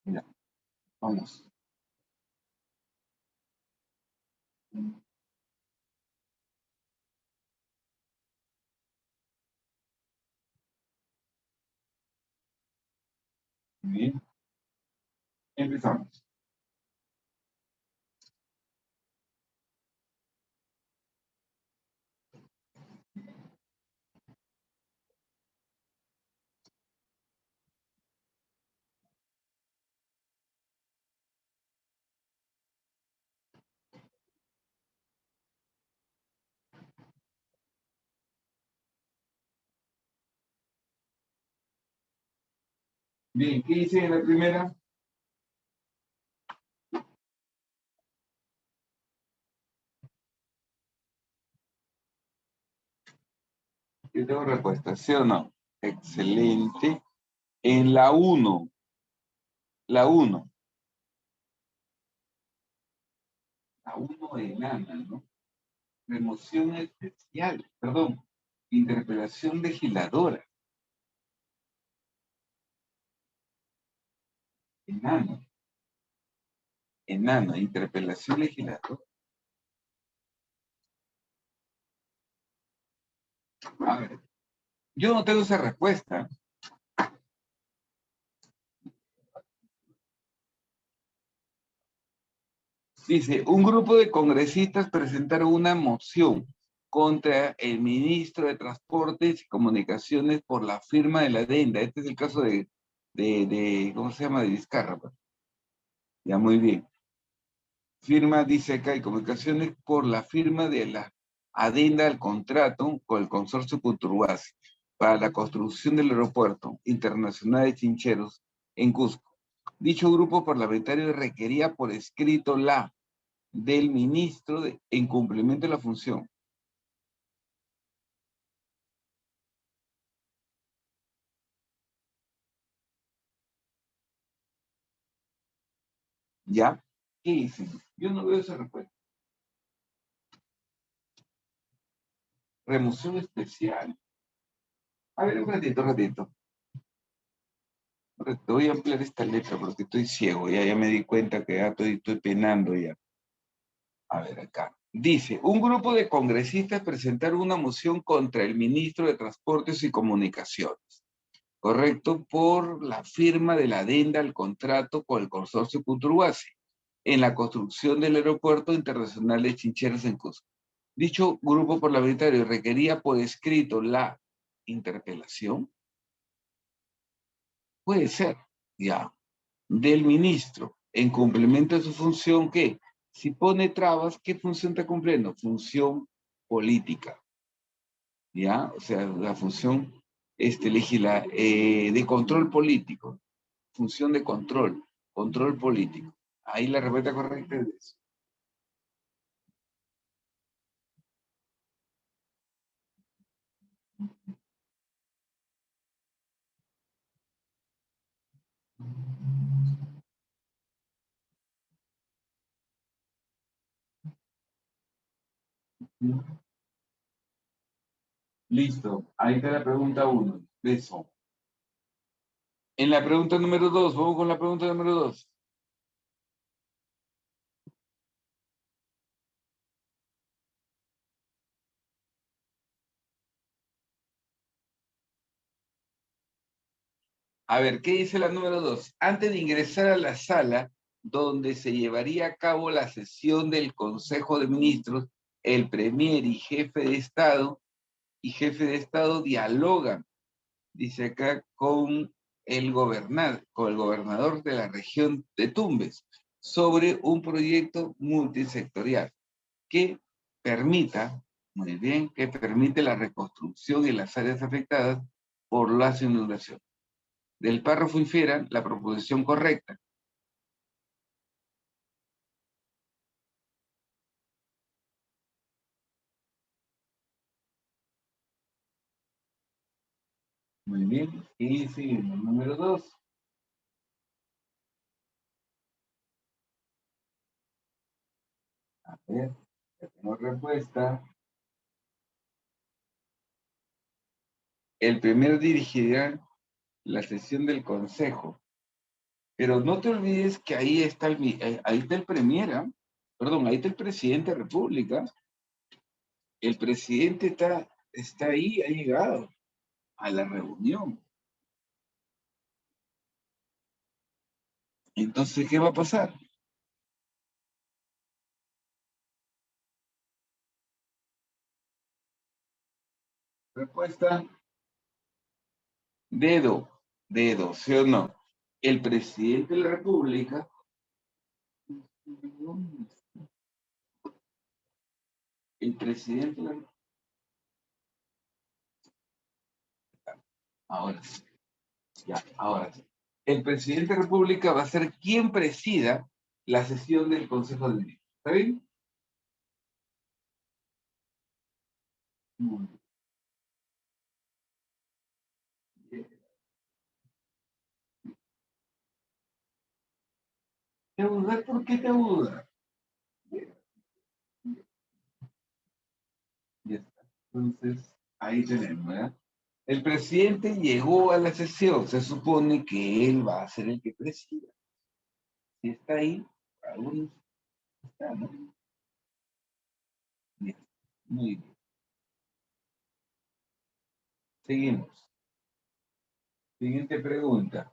Mira, vamos. Bien. Empezamos. Bien, ¿qué hice en la primera? Yo tengo respuesta, ¿sí o no? Excelente. En la uno enana, ¿no? Remoción especial, perdón, interpelación legisladora, enano, enano, interpelación legisladora. A ver, yo no tengo esa respuesta. Dice, un grupo de congresistas presentaron una moción contra el ministro de Transportes y Comunicaciones por la firma de la adenda. Este es el caso ¿cómo se llama? De Vizcarra, pues. Ya, muy bien. Firma, dice acá, y comunicaciones por la firma de la adenda al contrato con el consorcio Puturhuasi para la construcción del aeropuerto internacional de Chincheros en Cusco. Dicho grupo parlamentario requería por escrito la del ministro en cumplimiento de la función. ¿Ya? ¿Qué dicen? Yo no veo esa respuesta. Remoción especial. A ver, un ratito. Te voy a ampliar esta letra porque estoy ciego, ya me di cuenta que ya estoy penando ya. A ver, acá. Dice, un grupo de congresistas presentaron una moción contra el ministro de Transportes y Comunicaciones, ¿correcto? Por la firma de la adenda al contrato con el consorcio Cuturhuasi en la construcción del aeropuerto internacional de Chincheros en Cusco. Dicho grupo parlamentario requería por escrito la interpelación, puede ser, ya, del ministro, en cumplimiento de su función, ¿qué? Si pone trabas, ¿qué función está cumpliendo? Función política, ¿ya? O sea, la función de control político, función de control político. Ahí la respuesta correcta es eso. Listo, ahí está la pregunta 1. Eso. En la pregunta número 2, vamos con la pregunta número 2. A ver, ¿qué dice la número 2? Antes de ingresar a la sala donde se llevaría a cabo la sesión del Consejo de Ministros, el Premier y jefe de Estado dialogan, dice acá, con el gobernador de la región de Tumbes, sobre un proyecto multisectorial que permita, muy bien, que permite la reconstrucción en las áreas afectadas por las inundaciones. Del párrafo infieran la proposición correcta. Muy bien. Y seguimos. Número 2. A ver, ya tengo respuesta. El primer dirigirá la sesión del consejo. Pero no te olvides que ahí está el premier, ¿eh? Perdón, ahí está el presidente de la República. El presidente está ahí, ha llegado a la reunión. Entonces, ¿qué va a pasar? Respuesta, dedo, ¿sí o no? El presidente de la República, el presidente de la Ahora sí, ya, ahora sí. El presidente de la República va a ser quien presida la sesión del Consejo de Ministros. ¿Está bien? Muy bien. ¿Te aburres? ¿Por qué te aburres? Ya está. Entonces, ahí tenemos, ¿verdad? El presidente llegó a la sesión. Se supone que él va a ser el que presida. Si está ahí, algunos están, ¿no? Bien. Muy bien. Seguimos. Siguiente pregunta.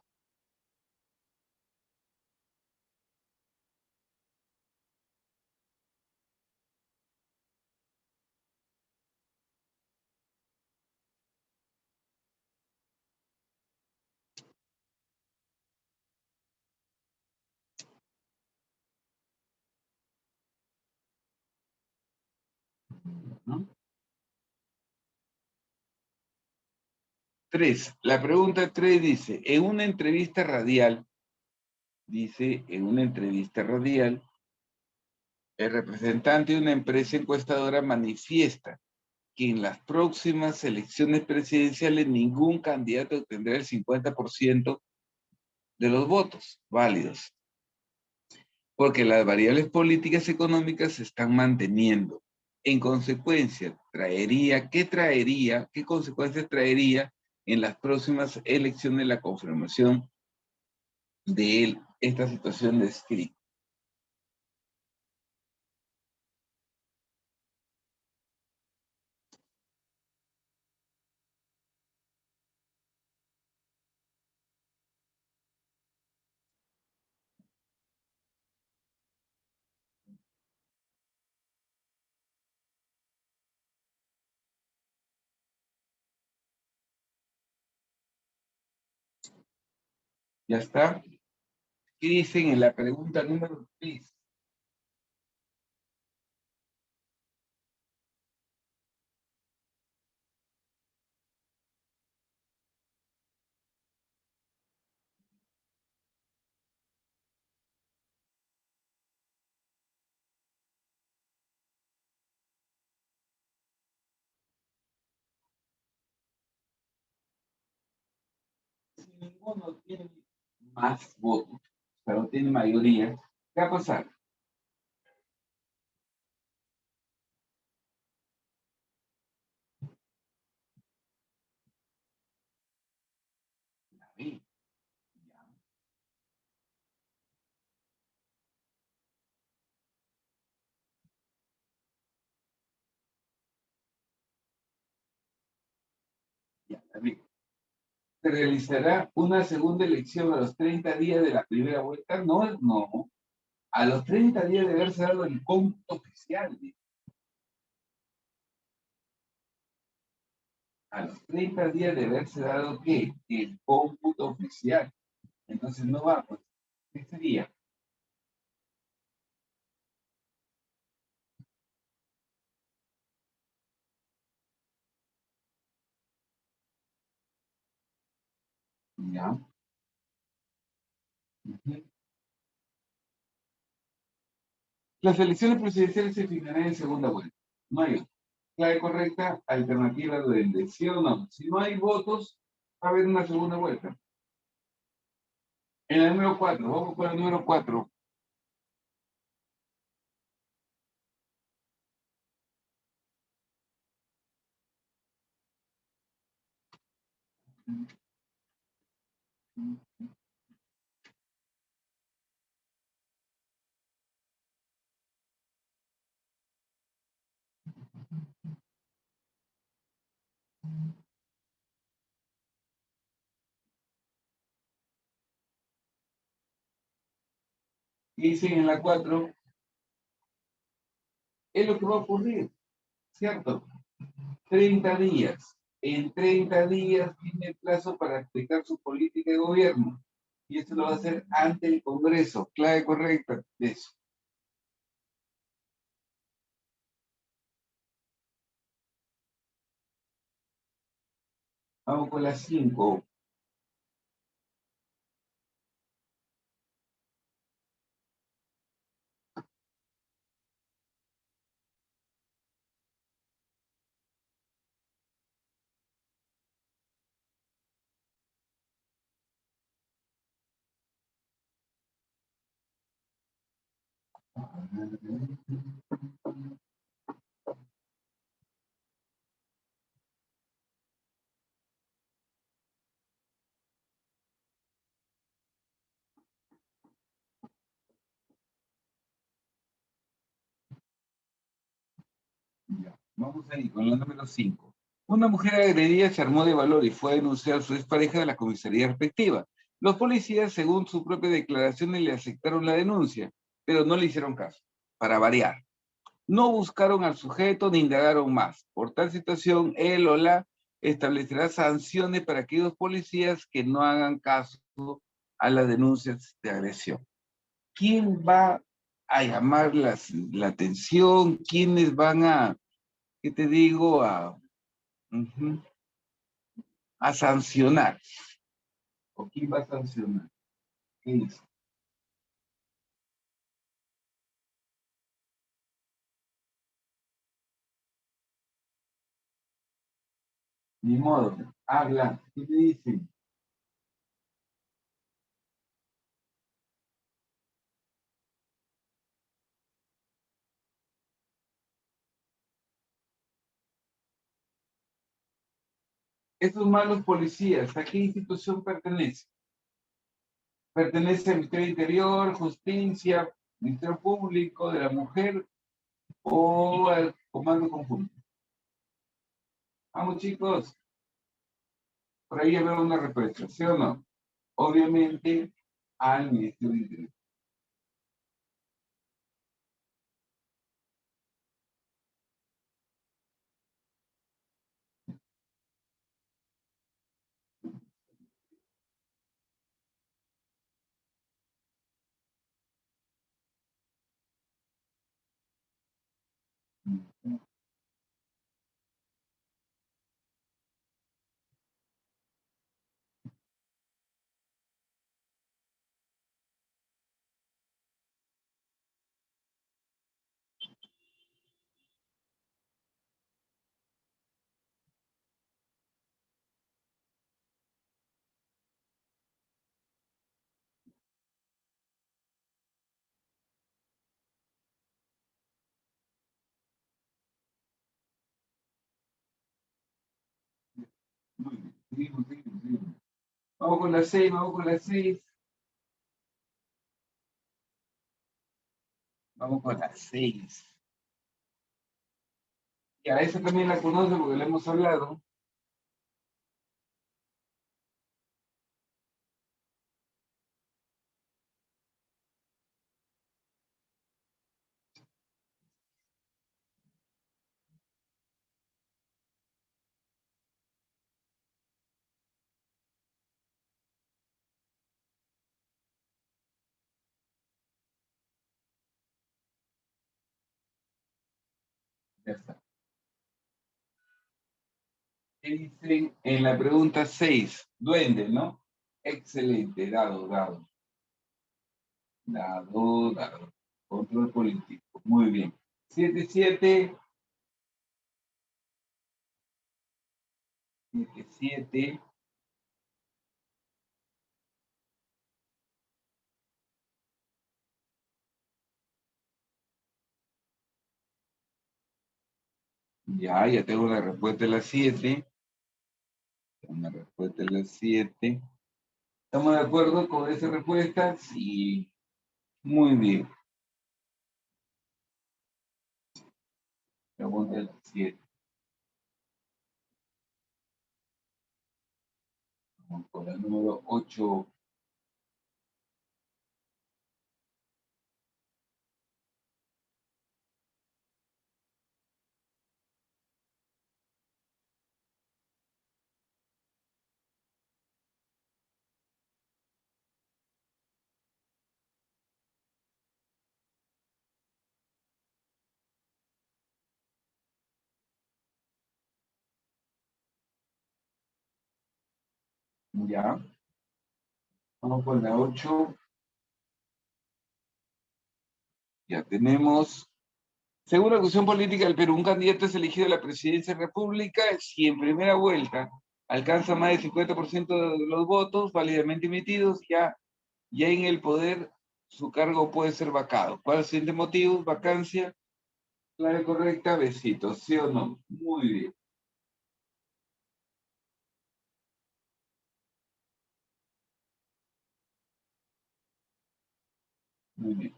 ¿No? 3. La pregunta 3 dice, en una entrevista radial, el representante de una empresa encuestadora manifiesta que en las próximas elecciones presidenciales ningún candidato obtendrá el 50% de los votos válidos, porque las variables políticas y económicas se están manteniendo. En consecuencia, ¿qué consecuencias traería en las próximas elecciones la confirmación de esta situación descrita. ¿Ya está? ¿Qué dicen en la pregunta número 3? Si ninguno tiene más votos, o sea, no tiene mayoría, ¿qué va a pasar? Sí, ya, ya, está bien. ¿Se realizará una segunda elección a los 30 días de la primera vuelta? No, no. A los 30 días de haberse dado el cómputo oficial. A los 30 días de haberse dado, ¿qué? El cómputo oficial. Entonces no va, pues, ¿qué sería? Ya. Ujú. Las elecciones presidenciales se finalizarán en segunda vuelta. No hay otra. Clave correcta, alternativa de sí o no. Si no hay votos, va a haber una segunda vuelta. En el número 4, vamos por el número 4. Dicen en la 4, es lo que va a ocurrir, ¿cierto? 30 días. En 30 días tiene el plazo para explicar su política de gobierno. Y esto lo va a hacer ante el Congreso. Clave correcta de eso. Vamos con las 5. Ya, vamos ahí con la número 5. Una mujer agredida se armó de valor y fue a denunciar a su expareja de la comisaría respectiva. Los policías, según su propia declaración, le aceptaron la denuncia, pero no le hicieron caso, para variar. No buscaron al sujeto ni indagaron más. Por tal situación, él o la establecerá sanciones para aquellos policías que no hagan caso a las denuncias de agresión. ¿Quién va a llamar la atención? ¿Quiénes van a, qué te digo, ujú, a sancionar? ¿O quién va a sancionar? ¿Qué dice? Ni modo, habla. ¿Qué te dicen? Estos malos policías, ¿a qué institución pertenece? ¿Pertenece al Ministerio del Interior, Justicia, Ministerio Público, de la Mujer o al Comando Conjunto? Vamos, chicos, por ahí veo una respuesta, ¿sí o no? Obviamente, al Ministerio del Interior. Muy bien, seguimos. Vamos con la 6, vamos con la 6. Vamos con la 6. Y a esa también la conoce porque la hemos hablado. Ya está. ¿Qué dicen en la pregunta 6? Duende, ¿no? Excelente, dado. Dado. Control político. Muy bien. 7, 7. Ya tengo la respuesta de las 7. Una respuesta de las 7. ¿Estamos de acuerdo con esa respuesta? Sí. Muy bien. Pregunta de las 7. Vamos con la número 8. Ya. Vamos con la 8. Ya tenemos. Según la Constitución Política del Perú, un candidato es elegido a la presidencia de la República si en primera vuelta alcanza más del 50% de los votos válidamente emitidos, ya en el poder su cargo puede ser vacado. ¿Cuál es el siguiente motivo? Vacancia. Clave correcta, besitos, ¿sí o no? Muy bien, muy bien.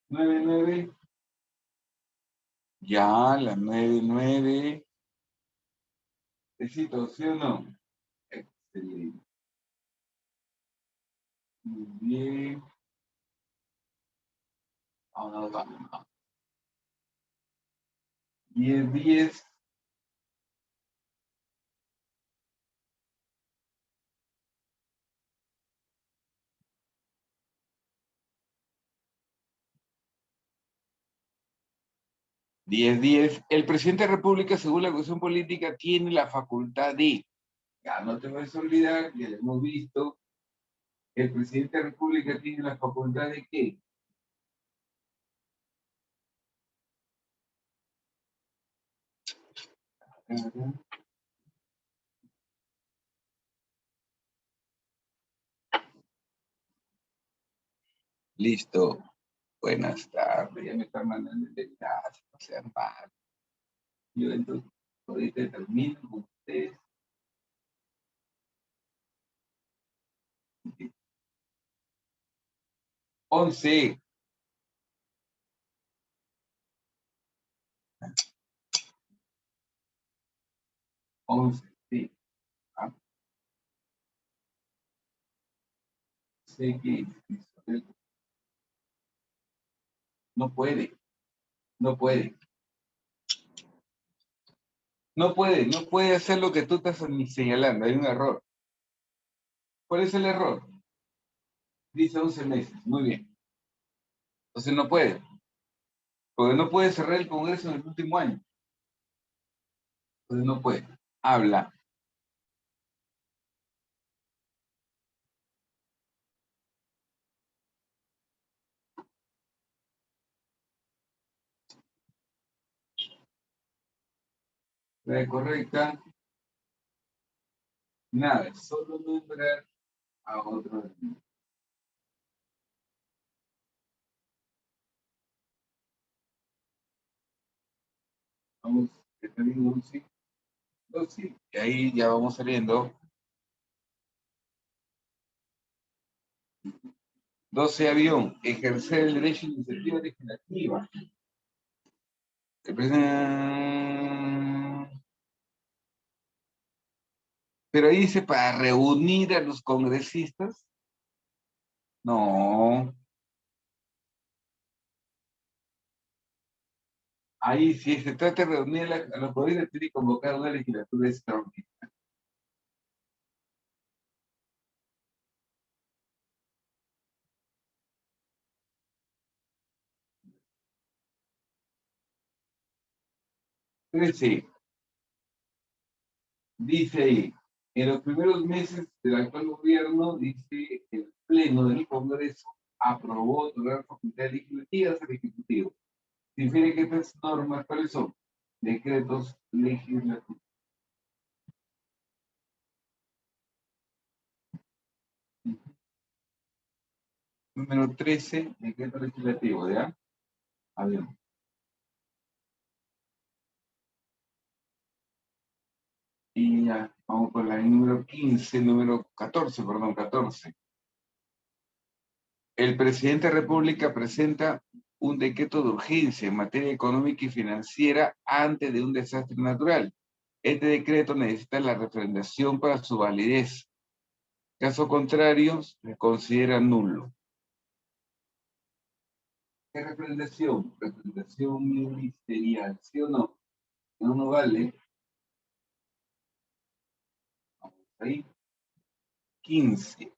9, 9. Ya, la 9, 9. Besitos, ¿sí o no? Excelente. Muy bien. Vamos. 10, 10. 10, 10. El presidente de la República, según la Constitución Política, tiene la facultad de, ya no te vas a olvidar, ya lo hemos visto, el presidente de la República tiene la facultad de qué. Listo. Buenas tardes. Ya me están mandando el enlace, no sean mal. Yo entonces ahorita termino con ustedes. 11. 11, sí. Ah, sé que no puede, no puede. No puede hacer lo que tú estás señalando, hay un error. ¿Cuál es el error? Dice 11 meses, muy bien. Entonces no puede, porque no puede cerrar el Congreso en el último año. Entonces no puede. Habla. La correcta, nada, solo nombrar a otro. Vamos, que tenemos un sí, dos sí. Y ahí ya vamos saliendo. 12 avión, ejercer el derecho de iniciativa legislativa. Pero ahí dice para reunir a los congresistas. No, ahí sí se trata de reunir a los poderes, tiene que convocar una legislatura extraordinaria. Sí, dice ahí, en los primeros meses del actual gobierno, dice el Pleno del Congreso aprobó otorgar facultades legislativas al Ejecutivo. Difiere que estas normas, ¿cuáles son? Decretos legislativos. Número 13, decreto legislativo, ¿ya? A ver. Y ya, vamos con la número 15, número 14, perdón, 14. El presidente de la República presenta un decreto de urgencia en materia económica y financiera antes de un desastre natural. Este decreto necesita la refrendación para su validez. Caso contrario, se considera nulo. ¿Qué refrendación? Refrendación ministerial, ¿sí o no? No, no vale. Vamos ahí. 15.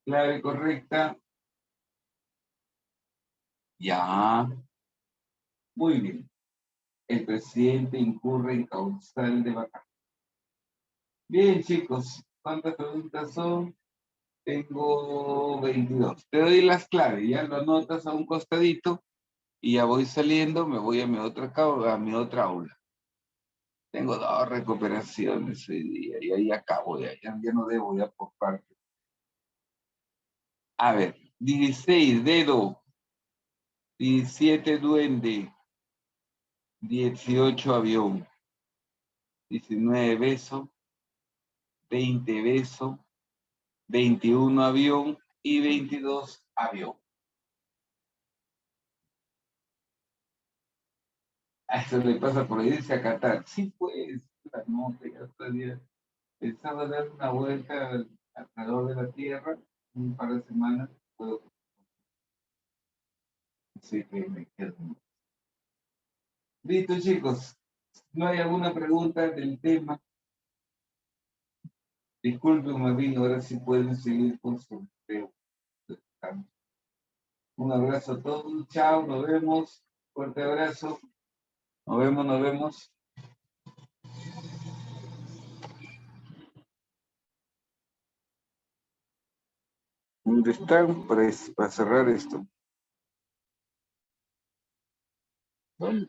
Clave correcta. Ya. Muy bien. El presidente incurre en causal de vacancia. Bien, chicos, ¿cuántas preguntas son? Tengo 22. Te doy las claves, ya lo anotas a un costadito y ya voy saliendo, me voy a a mi otra aula. Tengo dos recuperaciones hoy día y ahí acabo, ya no debo ya por parte. A ver, 16 dedo, 17 duende, 18 avión, 19 beso, 20 beso, 21 avión y 22 avión. A eso le pasa por irse a Qatar. Sí, pues, la nota ya estaría. Pensaba dar una vuelta alrededor de la Tierra un par de semanas. Puedo, así que me quedo. Listo, chicos. ¿No hay alguna pregunta del tema? Disculpen, Marvin, ahora sí pueden seguir con su video. Un abrazo a todos. Chao, nos vemos. Fuerte abrazo. Nos vemos, nos vemos. ¿Dónde están para cerrar esto? ¿Dónde?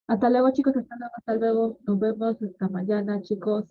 Hasta luego, chicos, hasta luego, nos vemos hasta mañana, chicos.